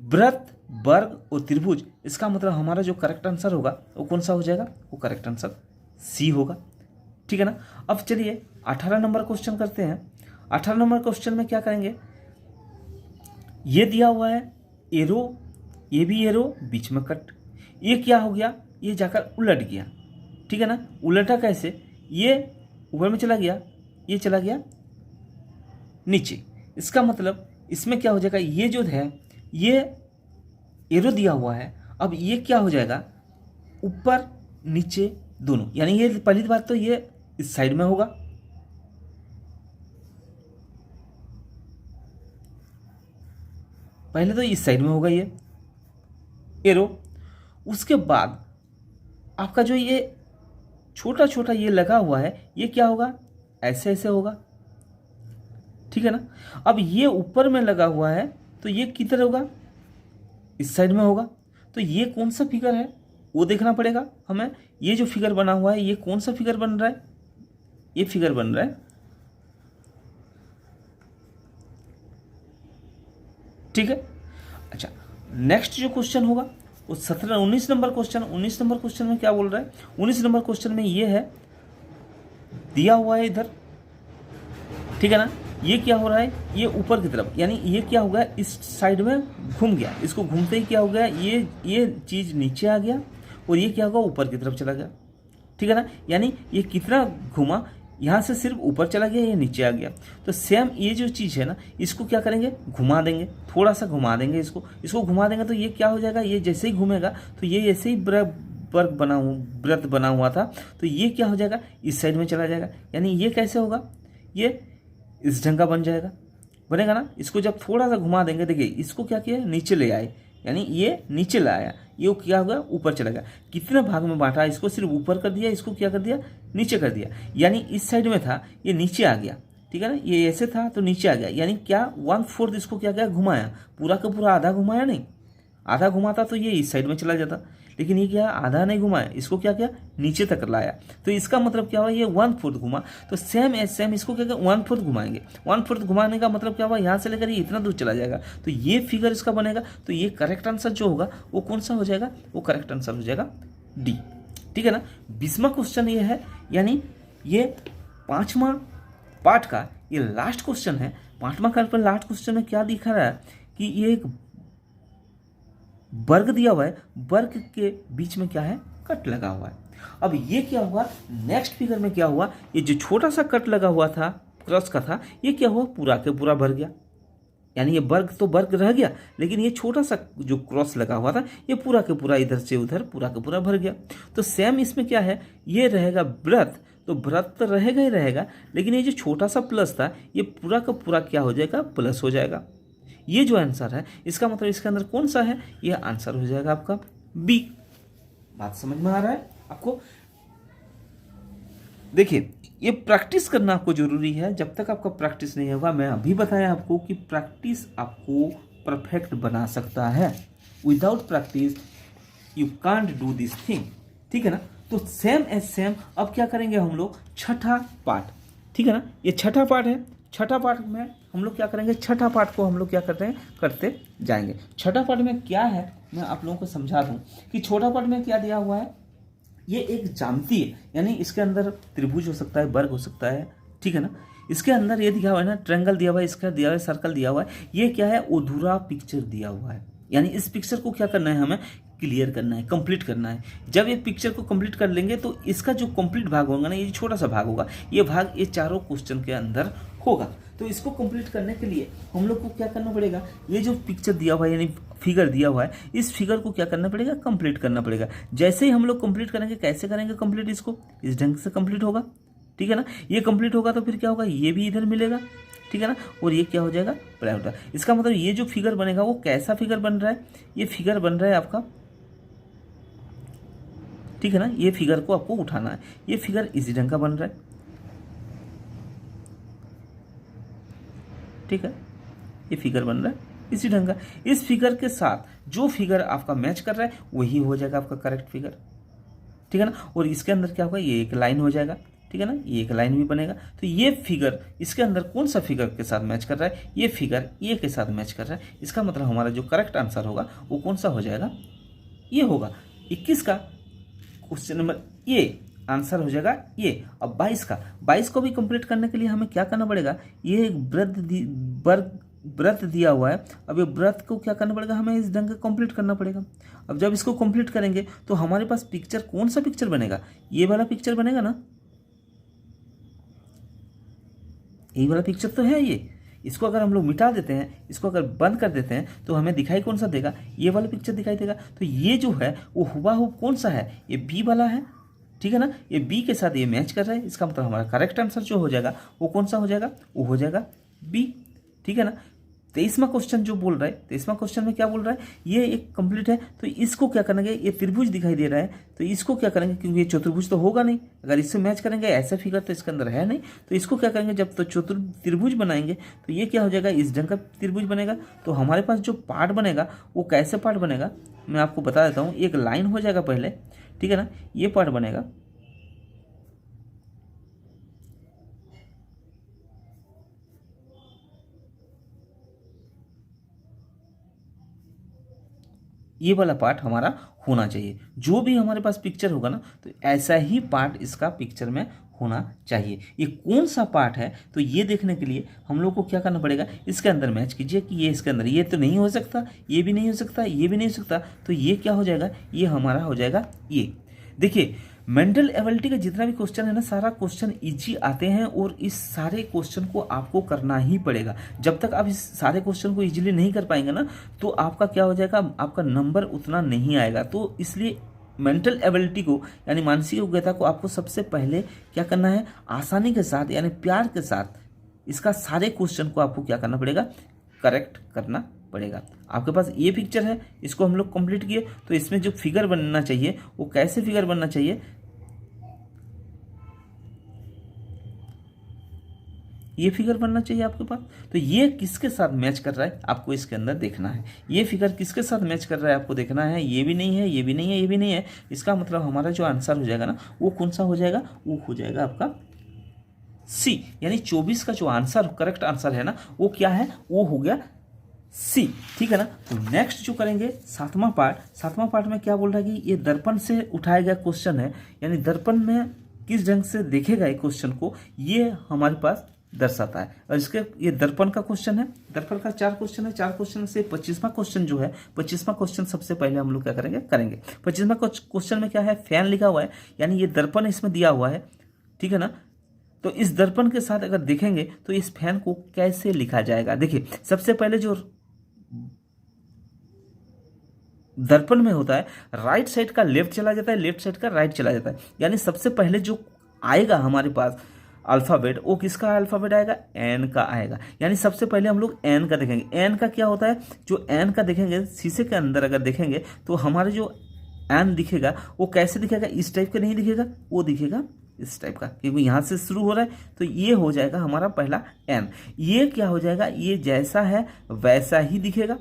वृत्त, वर्ग और त्रिभुज, इसका मतलब हमारा जो करेक्ट आंसर होगा वो कौन सा हो जाएगा, वो करेक्ट आंसर सी होगा, ठीक है ना। अब चलिए 18 नंबर क्वेश्चन करते हैं। 18 नंबर क्वेश्चन में क्या करेंगे, ये दिया हुआ है एरो, ये भी एरो, बीच में कट। ये क्या हो गया, ये जाकर उलट गया, ठीक है ना। उलटा कैसे, ये ऊपर में चला गया, ये चला गया नीचे। इसका मतलब इसमें क्या हो जाएगा, ये जो है ये एरो दिया हुआ है। अब ये क्या हो जाएगा, ऊपर नीचे दोनों, यानी ये पहली बात तो ये इस साइड में होगा, पहले तो इस साइड में होगा ये एरो। उसके बाद आपका जो ये छोटा छोटा ये लगा हुआ है ये क्या होगा, ऐसे ऐसे होगा, ठीक है ना। अब ये ऊपर में लगा हुआ है तो ये किधर होगा, इस साइड में होगा। तो ये कौन सा फिगर है वो देखना पड़ेगा हमें। ये जो फिगर बना हुआ है ये कौन सा फिगर बन रहा है, ये फिगर बन रहा है, ठीक है। अच्छा, नेक्स्ट जो क्वेश्चन होगा वो 19 नंबर क्वेश्चन। 19 नंबर क्वेश्चन में क्या बोल रहा है, 19 नंबर क्वेश्चन में ये है दिया हुआ है इधर, ठीक है ना। ये क्या हो रहा है, ये ऊपर की तरफ, यानी ये क्या हो गया, इस साइड में घूम गया, इसको घूमते ही क्या हो गया, ये चीज़ नीचे आ गया और ये क्या होगा, ऊपर की तरफ चला गया, ठीक है ना। यानी ये कितना घूमा, यहाँ से सिर्फ ऊपर चला गया, ये नीचे आ गया। तो सेम ये जो चीज़ है ना, इसको क्या करेंगे, घुमा देंगे, थोड़ा सा घुमा देंगे, इसको घुमा देंगे तो ये क्या हो जाएगा, ये जैसे ही घूमेगा तो ये ऐसे ही वृत्त बना हुआ था तो ये क्या हो जाएगा, इस साइड में चला जाएगा। यानी ये कैसे होगा, ये इस ढंग का बन जाएगा, बनेगा ना। इसको जब थोड़ा सा घुमा देंगे, देखिए इसको क्या किया, नीचे ले आए, यानी ये नीचे लाया, ये क्या होगा, ऊपर चला गया। कितने भाग में बांटा, इसको सिर्फ ऊपर कर दिया, इसको क्या कर दिया, नीचे कर दिया। यानी इस साइड में था, ये नीचे आ गया, ठीक है ना। ये ऐसे था तो नीचे आ गया, यानी क्या 1/4 इसको क्या किया, घुमाया, पूरा का पूरा आधा घुमाया नहीं, आधा घुमाता तो ये इस साइड में चला जाता, लेकिन ये क्या आधा नहीं घुमाया, इसको क्या किया, नीचे तक लाया। तो इसका मतलब क्या हुआ, ये 1/4 घुमा। तो सेम एज सेम इसको क्या 1/4 घुमाएंगे। 1/4 घुमाने का मतलब क्या हुआ, यहाँ से लेकर ये इतना दूर चला जाएगा, तो ये फिगर इसका बनेगा। तो ये करेक्ट आंसर जो होगा वो कौन सा हो जाएगा, वो करेक्ट आंसर हो जाएगा डी, ठीक है ना। 20वां क्वेश्चन ये है, यानी ये 5वां पार्ट का ये लास्ट क्वेश्चन है। 5वां पार्ट पर लास्ट क्वेश्चन में क्या दिखा रहा है कि ये एक वर्ग दिया हुआ है, वर्ग के बीच में क्या है, कट लगा हुआ है। अब ये क्या हुआ, नेक्स्ट फिगर में क्या हुआ, ये जो छोटा सा कट लगा हुआ था, क्रॉस का था, ये क्या हुआ, पूरा के पूरा भर गया। यानी ये वर्ग तो वर्ग रह गया, लेकिन ये छोटा सा जो क्रॉस लगा हुआ था ये पूरा के पूरा इधर से उधर पूरा के पूरा भर गया। तो सेम इसमें क्या है, ये रहेगा व्रत, तो व्रत तो रहेगा ही रहेगा, लेकिन ये जो छोटा सा प्लस था ये पूरा का पूरा क्या हो जाएगा, प्लस हो जाएगा। ये जो आंसर है इसका मतलब इसके अंदर कौन सा है, ये आंसर हो जाएगा आपका बी। बात समझ में आ रहा है आपको। देखिए ये प्रैक्टिस करना आपको जरूरी है, जब तक आपका प्रैक्टिस नहीं होगा, मैं अभी बताया आपको कि प्रैक्टिस आपको परफेक्ट बना सकता है। Without practice you can't do this thing, ठीक है ना। तो सेम एज सेम अब क्या करेंगे हम लोग, छठा पार्ट, ठीक है ना। ये छठा पार्ट है, छठा पार्ट में हम लोग क्या करेंगे, छठा पार्ट को हम लोग क्या करते हैं, करते जाएंगे। छठा पार्ट में क्या है मैं आप लोगों को समझा दूं कि छोटा पार्ट में क्या दिया हुआ है, ये एक ज्यामिति है, यानी इसके अंदर त्रिभुज हो सकता है, वर्ग हो सकता है, ठीक है ना। इसके अंदर ये दिया हुआ है ना, ट्रायंगल दिया हुआ है, इसका दिया हुआ है, सर्कल दिया हुआ है। ये क्या है, अधूरा पिक्चर दिया हुआ है, यानी इस पिक्चर को क्या करना है, हमें क्लियर करना है, कंप्लीट करना है। जब ये पिक्चर को कंप्लीट कर लेंगे तो इसका जो कंप्लीट भाग होगा ना, ये छोटा सा भाग होगा, ये भाग ये चारों क्वेश्चन के अंदर होगा। तो इसको कंप्लीट करने के लिए हम लोग को क्या करना पड़ेगा, ये जो पिक्चर दिया हुआ है यानी फिगर दिया हुआ है, इस फिगर को क्या करना पड़ेगा, कंप्लीट करना पड़ेगा। जैसे ही हम लोग कंप्लीट करेंगे, कैसे करेंगे कंप्लीट, इसको इस ढंग से कंप्लीट होगा, ठीक है ना। ये कंप्लीट होगा तो फिर क्या होगा, ये भी इधर मिलेगा, ठीक है ना, और ये क्या हो जाएगा, प्लस होगा। इसका मतलब ये जो फिगर बनेगा वो कैसा फिगर बन रहा है, ये फिगर बन रहा है आपका, ठीक है ना। ये फिगर को आपको उठाना है, ये फिगर इसी ढंग का बन रहा है, ठीक है। ये फिगर बन रहा है इसी ढंग का। इस फिगर के साथ जो फिगर आपका मैच कर रहा है वही हो जाएगा आपका करेक्ट फिगर, ठीक है ना। और इसके अंदर क्या होगा, ये एक लाइन हो जाएगा, ठीक है ना, ये एक लाइन भी बनेगा। तो ये फिगर इसके अंदर कौन सा फिगर के साथ मैच कर रहा है, ये फिगर ये के साथ मैच कर रहा है। इसका मतलब हमारा जो करेक्ट आंसर होगा वो कौन सा हो जाएगा, ये होगा 21 का क्वेश्चन नंबर, ये आंसर हो जाएगा ये। अब 22 को भी कंप्लीट करने के लिए हमें क्या करना पड़ेगा, ये एक व्रत दिया हुआ है। अब ये व्रत को क्या करना पड़ेगा, हमें इस ढंग का कंप्लीट करना पड़ेगा। अब जब इसको कंप्लीट करेंगे तो हमारे पास पिक्चर कौन सा पिक्चर बनेगा, ये वाला पिक्चर बनेगा ना, ये वाला पिक्चर तो है ये, इसको अगर हम लोग मिटा देते हैं, इसको अगर बंद कर देते हैं, तो हमें दिखाई कौन सा देगा, ये वाला पिक्चर दिखाई देगा। तो ये जो है वो हुबहू कौन सा है, ये बी वाला है, ठीक है ना, ये बी के साथ ये मैच कर रहा है। इसका मतलब हमारा करेक्ट आंसर जो हो जाएगा वो कौन सा हो जाएगा, वो हो जाएगा बी, ठीक है ना। 23वां क्वेश्चन जो बोल रहा है, 23वां क्वेश्चन में क्या बोल रहा है, ये एक कंप्लीट है, तो इसको क्या करेंगे, ये त्रिभुज दिखाई दे रहा है, तो इसको क्या करेंगे, क्योंकि ये चतुर्भुज तो होगा नहीं, अगर इससे मैच करेंगे ऐसा फिगर तो इसके अंदर है नहीं, तो इसको क्या करेंगे, जब तो त्रिभुज बनाएंगे तो ये क्या हो जाएगा, इस ढंग का त्रिभुज बनेगा। तो हमारे पास जो पार्ट बनेगा वो कैसे पार्ट बनेगा, मैं आपको बता देता हूँ। एक लाइन हो जाएगा पहले, ठीक है ना, ये पार्ट बनेगा, ये वाला पार्ट हमारा होना चाहिए। जो भी हमारे पास पिक्चर होगा ना, तो ऐसा ही पार्ट इसका पिक्चर में होना चाहिए। ये कौन सा पार्ट है, तो ये देखने के लिए हम लोग को क्या करना पड़ेगा, इसके अंदर मैच कीजिए कि ये इसके अंदर, ये तो नहीं हो सकता, ये भी नहीं हो सकता, ये भी नहीं हो सकता, तो ये क्या हो जाएगा, ये हमारा हो जाएगा ये। देखिए मेंटल एबिलिटी का जितना भी क्वेश्चन है ना, सारा क्वेश्चन इजी आते हैं और इस सारे क्वेश्चन को आपको करना ही पड़ेगा। जब तक आप इस सारे क्वेश्चन को इजीली नहीं कर पाएंगे ना, तो आपका क्या हो जाएगा, आपका नंबर उतना नहीं आएगा। तो इसलिए मेंटल एबिलिटी को यानी मानसिक योग्यता को आपको सबसे पहले क्या करना है, आसानी के साथ यानी प्यार के साथ इसका सारे क्वेश्चन को आपको क्या करना पड़ेगा, करेक्ट करना पड़ेगा। आपके पास ये पिक्चर है, इसको हम लोग कंप्लीट किए, तो इसमें जो फिगर बनना चाहिए वो कैसे फिगर बनना चाहिए, ये फिगर बनना चाहिए आपके पास। तो ये किसके साथ मैच कर रहा है आपको इसके अंदर देखना है, ये फिगर किसके साथ मैच कर रहा है आपको देखना है। ये भी नहीं है, ये भी नहीं है, ये भी नहीं है, इसका मतलब हमारा जो आंसर हो जाएगा ना, वो कौन सा हो जाएगा, वो हो जाएगा आपका सी, यानी 24 का जो आंसर करेक्ट आंसर है ना, वो क्या है, वो हो गया सी, ठीक है ना। तो नेक्स्ट जो करेंगे सातवां पार्ट में क्या बोल रहा है कि ये दर्पण से उठाया गया क्वेश्चन है, यानी दर्पण में किस ढंग से देखेगा ये क्वेश्चन को, ये हमारे पास दर्शाता है। और इसके ये दर्पण का क्वेश्चन है, दर्पण का 4 क्वेश्चन है, 4 क्वेश्चन से 25वां क्वेश्चन जो है, 25वां क्वेश्चन सबसे पहले हम लोग क्या करेंगे 25वां क्वेश्चन में क्या है, फैन लिखा हुआ है, यानी ये दर्पण इसमें दिया हुआ है, ठीक है ना। तो इस दर्पण के साथ अगर देखेंगे तो इस फैन को कैसे लिखा जाएगा। देखिए सबसे पहले जो दर्पण में होता है, राइट साइड का लेफ्ट चला जाता है, लेफ्ट साइड का राइट चला जाता है, यानी सबसे पहले जो आएगा हमारे पास अल्फ़ाबेट, वो किसका अल्फ़ाबेट आएगा, एन का आएगा। यानी सबसे पहले हम लोग एन का देखेंगे। एन का क्या होता है, जो एन का देखेंगे शीशे के अंदर अगर देखेंगे तो हमारे जो एन दिखेगा वो कैसे दिखेगा, इस टाइप का नहीं दिखेगा, वो दिखेगा इस टाइप का, क्योंकि यहाँ से शुरू हो रहा है, तो ये हो जाएगा हमारा पहला एन। ये क्या हो जाएगा, ये जैसा है वैसा ही दिखेगा,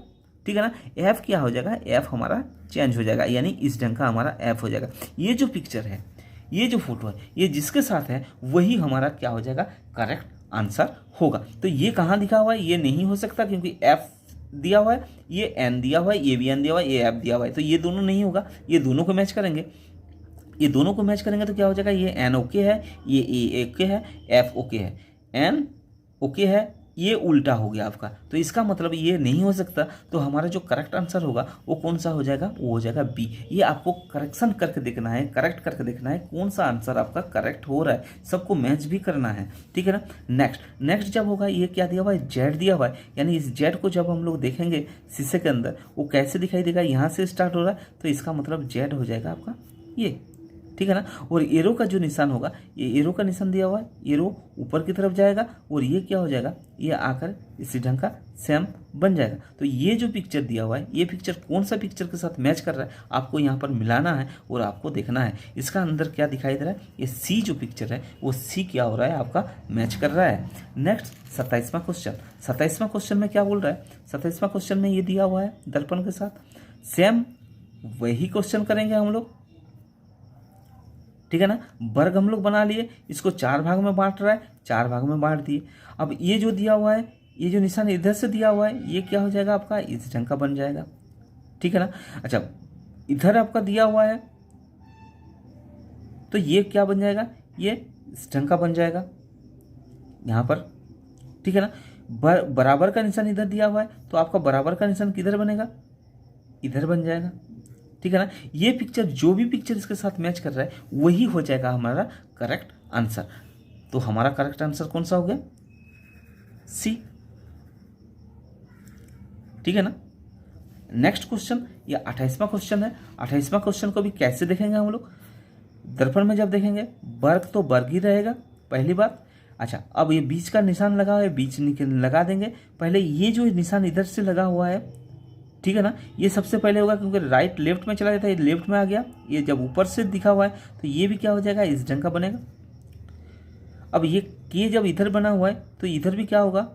ठीक है ना। एफ क्या हो जाएगा, एफ हमारा चेंज हो जाएगा, यानी इस ढंग का हमारा एफ हो जाएगा। ये जो पिक्चर है, ये जो फोटो है, ये जिसके साथ है वही हमारा क्या हो जाएगा, करेक्ट आंसर होगा। तो ये कहाँ दिखा हुआ है, ये नहीं हो सकता, क्योंकि एफ दिया हुआ है, ये एन दिया हुआ है, ये भी एन दिया हुआ है, ये एफ दिया हुआ है, तो ये दोनों नहीं होगा। ये दोनों को मैच करेंगे, ये दोनों को मैच करेंगे तो क्या हो जाएगा, ये एन ओके है, ये ए ओके है, एफ ओके है, एन ओके है, ये उल्टा हो गया आपका, तो इसका मतलब ये नहीं हो सकता। तो हमारा जो करेक्ट आंसर होगा वो कौन सा हो जाएगा, वो हो जाएगा बी। ये आपको करेक्शन करके देखना है, करेक्ट करके देखना है कौन सा आंसर आपका करेक्ट हो रहा है, सबको मैच भी करना है, ठीक है ना। नेक्स्ट जब होगा, ये क्या दिया हुआ है, जेड दिया हुआ है, यानी इस जेड को जब हम लोग देखेंगे शीशे के अंदर, वो कैसे दिखाई देगा, यहाँ से स्टार्ट हो रहा है, तो इसका मतलब जेड हो जाएगा आपका ये, ठीक है ना। और एरो का जो निशान होगा, ये एरो का निशान दिया हुआ है, एरो ऊपर की तरफ जाएगा, और ये क्या हो जाएगा, ये आकर इसी ढंग का सेम बन जाएगा। तो ये जो पिक्चर दिया हुआ है, ये पिक्चर कौन सा पिक्चर के साथ मैच कर रहा है, आपको यहाँ पर मिलाना है और आपको देखना है इसका अंदर क्या दिखाई दे रहा है। ये सी जो पिक्चर है, वो सी क्या हो रहा है, आपका मैच कर रहा है। नेक्स्ट 27वां क्वेश्चन, 27वां क्वेश्चन में क्या बोल रहा है, 27वां क्वेश्चन में ये दिया हुआ है दर्पण के साथ, सेम वही क्वेश्चन करेंगे हम लोग, ठीक है ना। वर्ग हम लोग बना लिए, इसको 4 भाग में बांट रहा है, 4 भाग में बांट दिए। अब ये जो दिया हुआ है, ये जो निशान इधर से दिया हुआ है, ये क्या हो जाएगा आपका, इस ढंग का बन जाएगा, ठीक है ना। अच्छा इधर आपका दिया हुआ है, तो ये क्या बन जाएगा, ये इस ढंग का बन जाएगा यहाँ पर, ठीक है ना। बराबर का निशान इधर दिया हुआ है, तो आपका बराबर का निशान किधर बनेगा, इधर बन जाएगा, ठीक है ना। ये पिक्चर, जो भी पिक्चर इसके साथ मैच कर रहा है वही हो जाएगा हमारा करेक्ट आंसर। तो हमारा करेक्ट आंसर कौन सा हो गया, सी, ठीक है ना। नेक्स्ट क्वेश्चन, ये 28वां क्वेश्चन है। 28वां क्वेश्चन को भी कैसे देखेंगे हम लोग, दर्पण में जब देखेंगे वर्ग तो वर्ग ही रहेगा, पहली बात। अच्छा, अब ये बीच का निशान लगा हुआ है, बीच लगा देंगे। पहले ये जो निशान इधर से लगा हुआ है, ठीक है ना, ये सबसे पहले होगा, क्योंकि राइट लेफ्ट में चला जाता है, ये लेफ्ट में आ गया। ये जब ऊपर से दिखा हुआ है तो ये भी क्या हो जाएगा, इस ढंग का बनेगा। अब ये के जब इधर बना हुआ है तो इधर भी क्या होगा,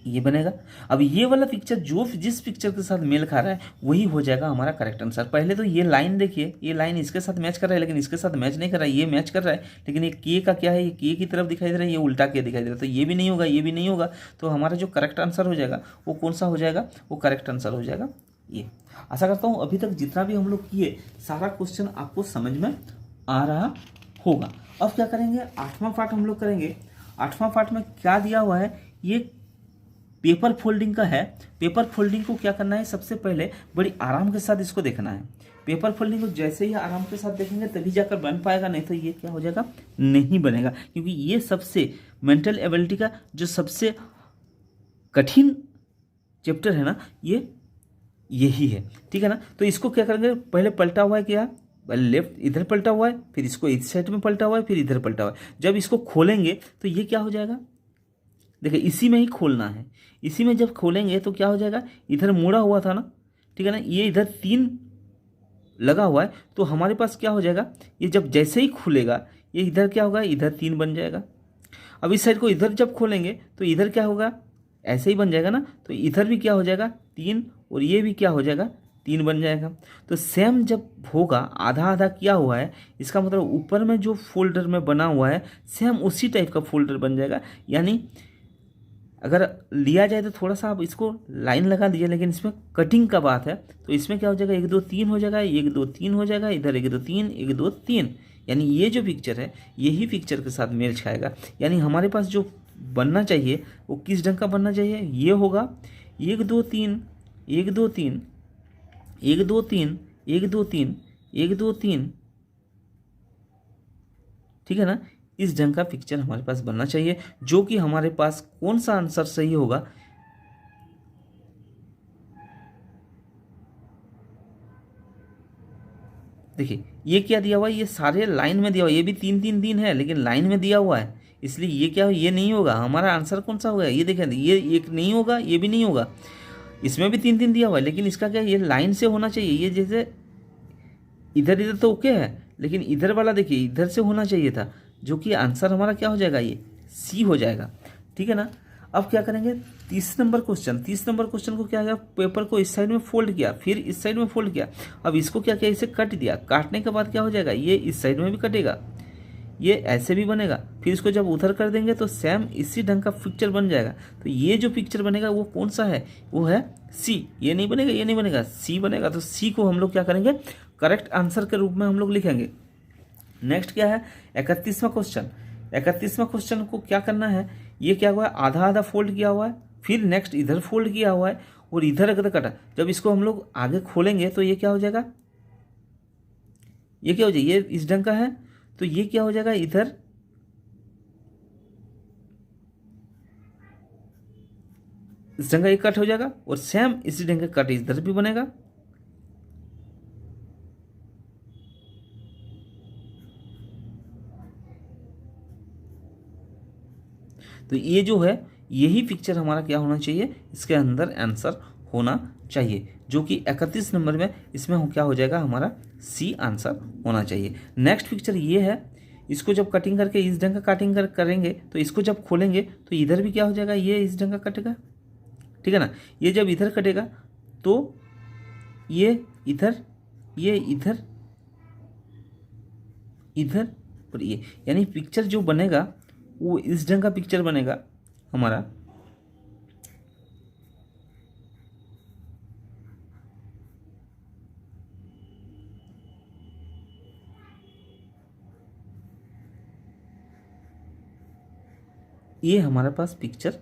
ये बनेगा। अब ये वाला पिक्चर जो जिस पिक्चर के साथ मेल खा रहा है वही हो जाएगा हमारा करेक्ट आंसर। पहले तो ये लाइन देखिए, ये लाइन इसके साथ मैच कर रहा है, लेकिन इसके साथ मैच नहीं कर रहा है, ये मैच कर रहा है, लेकिन ये के का क्या है, ये के की तरफ दिखाई दे रहा है, ये उल्टा के दिखाई दे रहा है, तो ये भी नहीं होगा, ये भी नहीं होगा। तो हमारा जो करेक्ट आंसर हो जाएगा वो कौन सा हो जाएगा, वो करेक्ट आंसर हो जाएगा ये। आशा करता हूँ अभी तक जितना भी हम लोग किए सारा क्वेश्चन आपको समझ में आ रहा होगा। अब क्या करेंगे, 8वां पार्ट हम लोग करेंगे। 8वां पार्ट में क्या दिया हुआ है, ये पेपर फोल्डिंग का है। पेपर फोल्डिंग को क्या करना है, सबसे पहले बड़ी आराम के साथ इसको देखना है। पेपर फोल्डिंग को जैसे ही आराम के साथ देखेंगे तभी जाकर बन पाएगा, नहीं तो ये क्या हो जाएगा, नहीं बनेगा। क्योंकि ये सबसे मेंटल एबिलिटी का जो सबसे कठिन चैप्टर है ना, ये यही है, ठीक है ना। तो इसको क्या करेंगे, पहले पलटा हुआ है क्या, पहले लेफ्ट इधर पलटा हुआ है, फिर इसको इस साइड में पलटा हुआ है, फिर इधर पलटा हुआ है। जब इसको खोलेंगे तो ये क्या हो जाएगा, देखिए इसी में ही खोलना है। इसी में जब खोलेंगे तो क्या हो जाएगा, इधर मुड़ा हुआ था ना, ठीक है ना, ये इधर 3 लगा हुआ है, तो हमारे पास क्या हो जाएगा, ये जब जैसे ही खुलेगा ये इधर क्या होगा, इधर 3 बन जाएगा। अब इस साइड को इधर जब खोलेंगे तो इधर क्या होगा, ऐसे ही बन जाएगा ना, तो इधर भी क्या हो जाएगा 3, और ये भी क्या हो जाएगा 3 बन जाएगा। तो सेम जब होगा, आधा आधा किया हुआ है, इसका मतलब ऊपर में जो फोल्डर में बना हुआ है सेम उसी टाइप का फोल्डर बन जाएगा। यानी अगर लिया जाए तो थोड़ा सा आप इसको लाइन लगा दीजिए, लेकिन इसमें कटिंग का बात है, तो इसमें क्या हो जाएगा, 1 2 3 हो जाएगा, 1 2 3 हो जाएगा, इधर 1 2 3 1 2 3। यानी ये जो पिक्चर है यही पिक्चर के साथ मेल खाएगा। यानी हमारे पास जो बनना चाहिए वो किस ढंग का बनना चाहिए, ये होगा 1 2 3 1 2 3 1 2 3 1 2 3 1 2 3, ठीक है ना। इस ढंग का पिक्चर हमारे पास बनना चाहिए, जो कि हमारे पास कौन सा आंसर सही होगा, देखिए ये क्या दिया हुआ है, ये सारे लाइन में दिया हुआ है, ये भी 3 3 3 है लेकिन लाइन में दिया हुआ है, इसलिए ये क्या हो, ये नहीं होगा। हमारा आंसर कौन सा होगा, ये देखें, ये एक नहीं होगा, ये भी नहीं होगा। इसमें भी 3 3 दिया हुआ है, लेकिन इसका क्या, ये लाइन से होना चाहिए। ये जैसे इधर इधर तो ओके है, लेकिन इधर वाला देखिए इधर से होना चाहिए था, जो कि आंसर हमारा क्या हो जाएगा, ये सी हो जाएगा, ठीक है ना। अब क्या करेंगे, 30 नंबर क्वेश्चन। 30 नंबर क्वेश्चन को क्या किया, पेपर को इस साइड में फोल्ड किया, फिर इस साइड में फोल्ड किया। अब इसको क्या किया, इसे कट दिया। काटने के बाद क्या हो जाएगा, ये इस साइड में भी कटेगा, ये ऐसे भी बनेगा। फिर इसको जब उधर कर देंगे तो सेम इसी ढंग का पिक्चर बन जाएगा। तो ये जो पिक्चर बनेगा वो कौन सा है, वो है सी। ये नहीं बनेगा, ये नहीं बनेगा, सी बनेगा। तो सी को हम लोग क्या करेंगे, करेक्ट आंसर के रूप में हम लोग लिखेंगे। नेक्स्ट क्या है, 31वां क्वेश्चन। 31वां क्वेश्चन को क्या करना है, ये क्या हुआ है, आधा आधा फोल्ड किया हुआ है, फिर नेक्स्ट इधर फोल्ड किया हुआ है और इधर अगर कटा। जब इसको हम लोग आगे खोलेंगे तो ये क्या हो जाएगा, ये क्या हो जाएगा, ये इस ढंग का है, तो ये क्या हो जाएगा, इधर इस ढंग का एक कट हो जाएगा और सेम इसी ढंग का कट इधर भी बनेगा। तो ये जो है यही पिक्चर हमारा क्या होना चाहिए, इसके अंदर आंसर होना चाहिए, जो कि 31 नंबर में इसमें क्या हो जाएगा, हमारा सी आंसर होना चाहिए। नेक्स्ट पिक्चर ये है, इसको जब कटिंग करके इस ढंग का कटिंग करेंगे तो इसको जब खोलेंगे तो इधर भी क्या हो जाएगा, ये इस ढंग का कटेगा, ठीक है ना। ये जब इधर कटेगा तो ये इधर, ये इधर, इधर और ये, यानी पिक्चर जो बनेगा वो इस ढंग का पिक्चर बनेगा हमारा। ये हमारे पास पिक्चर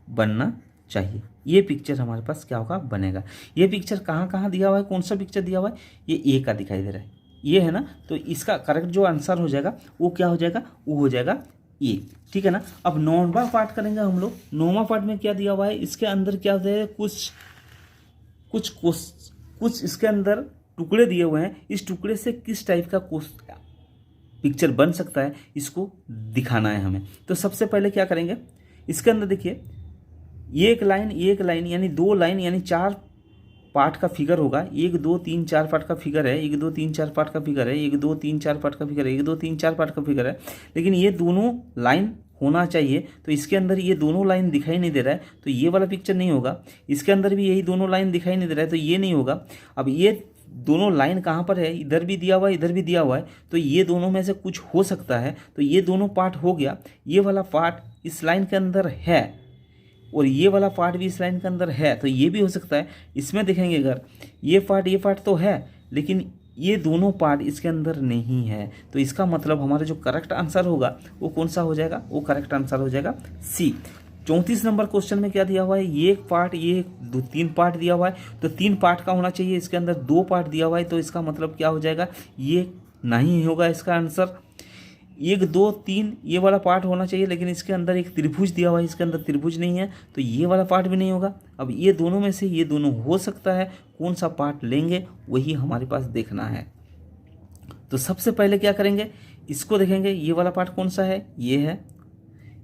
बनना चाहिए। ये पिक्चर हमारे पास क्या होगा, बनेगा। ये पिक्चर कहाँ कहाँ दिया हुआ है, कौन सा पिक्चर दिया हुआ है, ये ए का दिखाई दे रहा है, ये है ना। तो इसका करेक्ट जो आंसर हो जाएगा वो क्या हो जाएगा, वो हो जाएगा ए। ठीक है ना। अब 9वां पार्ट करेंगे हम लोग। 9वां पार्ट में क्या दिया हुआ है, इसके अंदर क्या होता है, कुछ इसके अंदर टुकड़े दिए हुए हैं। इस टुकड़े से किस टाइप का पिक्चर बन सकता है, इसको दिखाना है हमें। तो सबसे पहले क्या करेंगे, इसके अंदर देखिए ये एक लाइन यानी 2 लाइन यानी 4 पार्ट का फिगर होगा। 1 2 3 4 पार्ट का फिगर है, 1 2 3 4 पार्ट का फिगर है, 1 2 3 4 पार्ट का फिगर है, 1 2 3 4 पार्ट का फिगर है। लेकिन ये दोनों लाइन होना चाहिए। तो इसके अंदर ये दोनों लाइन दिखाई नहीं दे रहा है, तो ये वाला पिक्चर नहीं होगा। इसके अंदर भी यही दोनों लाइन दिखाई नहीं दे रहा है, तो ये नहीं होगा। अब ये दोनों लाइन कहाँ पर है, इधर भी दिया हुआ है, इधर भी दिया हुआ है, तो ये दोनों में से कुछ हो सकता है। तो ये दोनों पार्ट हो गया। ये वाला पार्ट इस लाइन के अंदर है और ये वाला पार्ट भी इस लाइन के अंदर है, तो ये भी हो सकता है। इसमें देखेंगे अगर ये पार्ट तो है, लेकिन ये दोनों पार्ट इसके अंदर नहीं है। तो इसका मतलब हमारा जो करेक्ट आंसर होगा वो कौन सा हो जाएगा, वो करेक्ट आंसर हो जाएगा सी। 34 नंबर क्वेश्चन में क्या दिया हुआ है, ये एक पार्ट, ये 3 पार्ट दिया हुआ है, तो 3 पार्ट का होना चाहिए। इसके अंदर 2 पार्ट दिया हुआ है, तो इसका मतलब क्या हो जाएगा, ये नहीं होगा इसका आंसर। 1 2 3 ये वाला पार्ट होना चाहिए, लेकिन इसके अंदर एक त्रिभुज दिया हुआ है, इसके अंदर त्रिभुज नहीं है, तो ये वाला पार्ट भी नहीं होगा। अब ये दोनों में से ये दोनों हो सकता है, कौन सा पार्ट लेंगे वही हमारे पास देखना है। तो सबसे पहले क्या करेंगे, इसको देखेंगे, ये वाला पार्ट कौन सा है, ये है।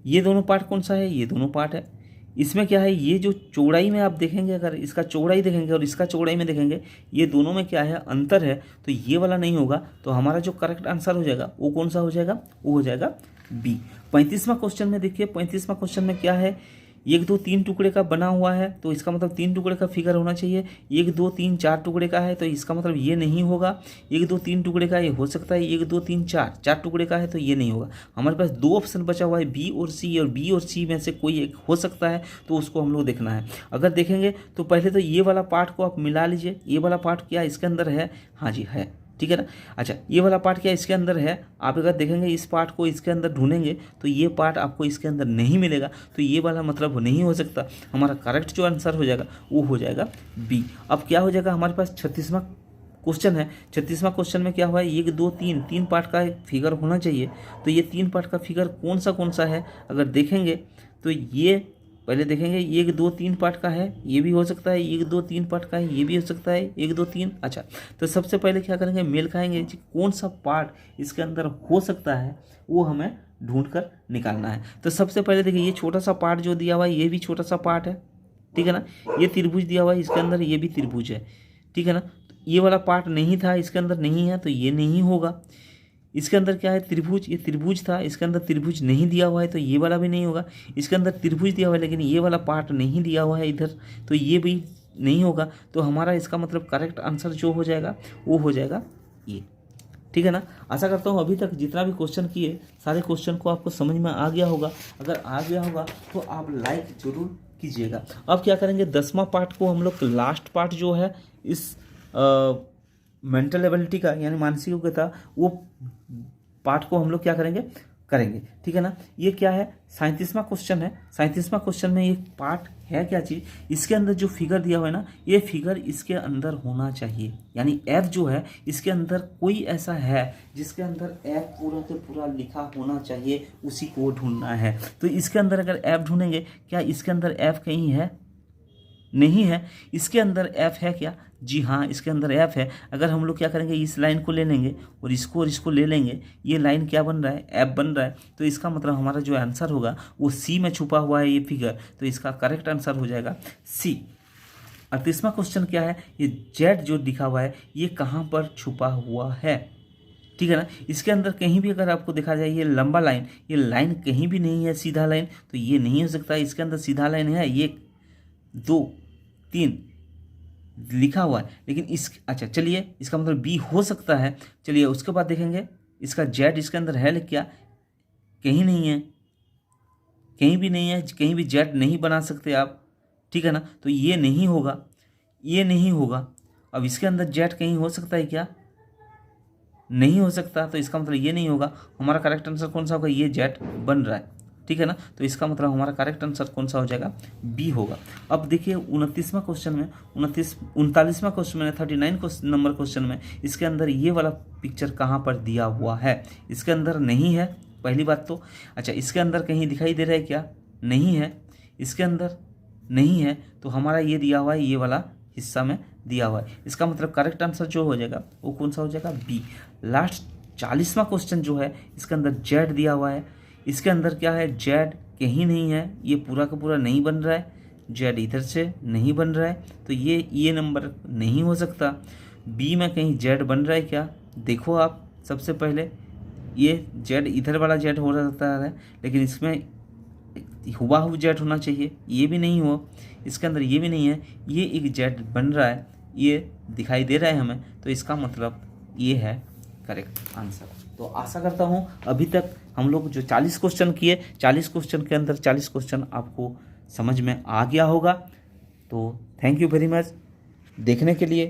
ये दोनों पार्ट कौन सा है, ये दोनों पार्ट है। इसमें क्या है, ये जो चौड़ाई में आप देखेंगे, अगर इसका चौड़ाई देखेंगे और इसका चौड़ाई में देखेंगे, ये दोनों में क्या है, अंतर है, तो ये वाला नहीं होगा। तो हमारा जो करेक्ट आंसर हो जाएगा वो कौन सा हो जाएगा, वो हो जाएगा बी। 35वां क्वेश्चन में देखिए, 35वां क्वेश्चन में क्या है, 1 2 3 टुकड़े का बना हुआ है, तो इसका मतलब 3 टुकड़े का फिगर होना चाहिए। 1 2 3 4 टुकड़े का है, तो इसका मतलब ये नहीं होगा। 1 2 3 टुकड़े का ये हो सकता है, 1 2 3 4 टुकड़े का है, तो ये नहीं होगा। हमारे पास 2 ऑप्शन बचा हुआ है, बी और सी, और बी और सी में से कोई एक हो सकता है, तो उसको हम लोग देखना है। अगर देखेंगे तो पहले तो ये वाला पार्ट को आप मिला लीजिए। ये वाला पार्ट क्या इसके अंदर है, हाँ जी है, ठीक है ना। अच्छा, ये वाला पार्ट क्या इसके अंदर है, आप अगर देखेंगे इस पार्ट को इसके अंदर ढूंढेंगे तो ये पार्ट आपको इसके अंदर नहीं मिलेगा, तो ये वाला मतलब नहीं हो सकता। हमारा करेक्ट जो आंसर हो जाएगा वो हो जाएगा बी। अब क्या हो जाएगा, हमारे पास 36वां क्वेश्चन है। 36वां क्वेश्चन में क्या हुआ है, 1 2 3 पार्ट का एक फिगर होना चाहिए। तो ये 3 पार्ट का फिगर कौन सा है, अगर देखेंगे तो ये पहले देखेंगे 1 2 3 पार्ट का है, ये भी हो सकता है। 1 2 3 पार्ट का है, ये भी हो सकता है। 1 2 3, अच्छा, तो सबसे पहले क्या करेंगे, मेल खाएंगे जी, कौन सा पार्ट इसके अंदर हो सकता है वो हमें ढूंढ कर निकालना है। तो सबसे पहले देखिए, ये छोटा सा पार्ट जो दिया हुआ है, ये भी छोटा सा पार्ट है, ठीक है ना। ये त्रिभुज दिया हुआ है इसके अंदर, ये भी त्रिभुज है, ठीक है ना। ये वाला पार्ट नहीं था, इसके अंदर नहीं है, तो ये नहीं होगा। इसके अंदर क्या है, त्रिभुज, ये त्रिभुज था, इसके अंदर त्रिभुज नहीं दिया हुआ है, तो ये वाला भी नहीं होगा। इसके अंदर त्रिभुज दिया हुआ है, लेकिन ये वाला पार्ट नहीं दिया हुआ है इधर, तो ये भी नहीं होगा। तो हमारा इसका मतलब करेक्ट आंसर जो हो जाएगा वो हो जाएगा ये, ठीक है ना। आशा करता हूँ अभी तक जितना भी क्वेश्चन किए सारे क्वेश्चन को आपको समझ में आ गया होगा। अगर आ गया होगा तो आप लाइक जरूर कीजिएगा। अब क्या करेंगे, 10वां पार्ट को हम लोग लास्ट पार्ट जो है इस मेंटल एबिलिटी का यानी मानसिक योग्यता, वो पार्ट को हम लोग क्या करेंगे, ठीक है ना। ये क्या है, 37वां क्वेश्चन है। 37वां क्वेश्चन में एक पार्ट है क्या चीज़, इसके अंदर जो फिगर दिया हुआ है ना, ये फिगर इसके अंदर होना चाहिए, यानी एफ जो है इसके अंदर कोई ऐसा है जिसके अंदर एफ पूरा के पूरा लिखा होना चाहिए, उसी को ढूंढना है। तो इसके अंदर अगर एफ ढूंढेंगे, क्या इसके अंदर एफ कहीं है, नहीं है। इसके अंदर एफ है क्या, जी हाँ, इसके अंदर एफ है। अगर हम लोग क्या करेंगे, इस लाइन को ले लेंगे और इसको ले लेंगे, ये लाइन क्या बन रहा है, एफ बन रहा है। तो इसका मतलब हमारा जो आंसर होगा वो सी में छुपा हुआ है ये फिगर, तो इसका करेक्ट आंसर हो जाएगा सी। 38वां क्वेश्चन क्या है, ये जेड जो दिखा हुआ है ये कहाँ पर छुपा हुआ है, ठीक है ना। इसके अंदर कहीं भी अगर आपको देखा जाए ये लंबा लाइन, ये लाइन कहीं भी नहीं है सीधा लाइन, तो ये नहीं हो सकता। इसके अंदर सीधा लाइन है, 1 2 3 लिखा हुआ है, लेकिन अच्छा चलिए, इसका मतलब बी हो सकता है। चलिए उसके बाद देखेंगे, इसका जेड इसके अंदर है क्या, कहीं नहीं है, कहीं भी नहीं है, कहीं भी जेड नहीं बना सकते आप, ठीक है ना। तो ये नहीं होगा, ये नहीं होगा। अब इसके अंदर जेड कहीं हो सकता है क्या, नहीं हो सकता, तो इसका मतलब ये नहीं होगा। हमारा करेक्ट आंसर कौन सा होगा, ये जेड बन रहा है, ठीक है ना। तो इसका मतलब हमारा करेक्ट आंसर कौन सा हो जाएगा, बी होगा। अब देखिए 29वां क्वेश्चन में, 39वां क्वेश्चन में, 39 नंबर क्वेश्चन में इसके अंदर ये वाला पिक्चर कहाँ पर दिया हुआ है, इसके अंदर नहीं है पहली बात तो। अच्छा, इसके अंदर कहीं दिखाई दे रहा है क्या, नहीं है, इसके अंदर नहीं है, तो हमारा ये दिया हुआ है, ये वाला हिस्सा में दिया हुआ है। इसका मतलब करेक्ट आंसर जो हो जाएगा वो कौन सा हो जाएगा, बी। लास्ट 40वां क्वेश्चन जो है इसके अंदर जेड दिया हुआ है, इसके अंदर क्या है, जेड कहीं नहीं है, ये पूरा का पूरा नहीं बन रहा है, जेड इधर से नहीं बन रहा है, तो ये नंबर नहीं हो सकता। बी में कहीं जेड बन रहा है क्या, देखो आप सबसे पहले, ये जेड इधर वाला जेड हो सकता है, लेकिन इसमें हुबहू जेड होना चाहिए, ये भी नहीं हुआ, इसके अंदर ये भी नहीं है, ये एक जेड बन रहा है, ये दिखाई दे रहा है हमें, तो इसका मतलब ये है करेक्ट आंसर। तो आशा करता हूँ अभी तक हम लोग जो 40 क्वेश्चन किए, 40 क्वेश्चन के अंदर 40 क्वेश्चन आपको समझ में आ गया होगा। तो थैंक यू वेरी मच देखने के लिए।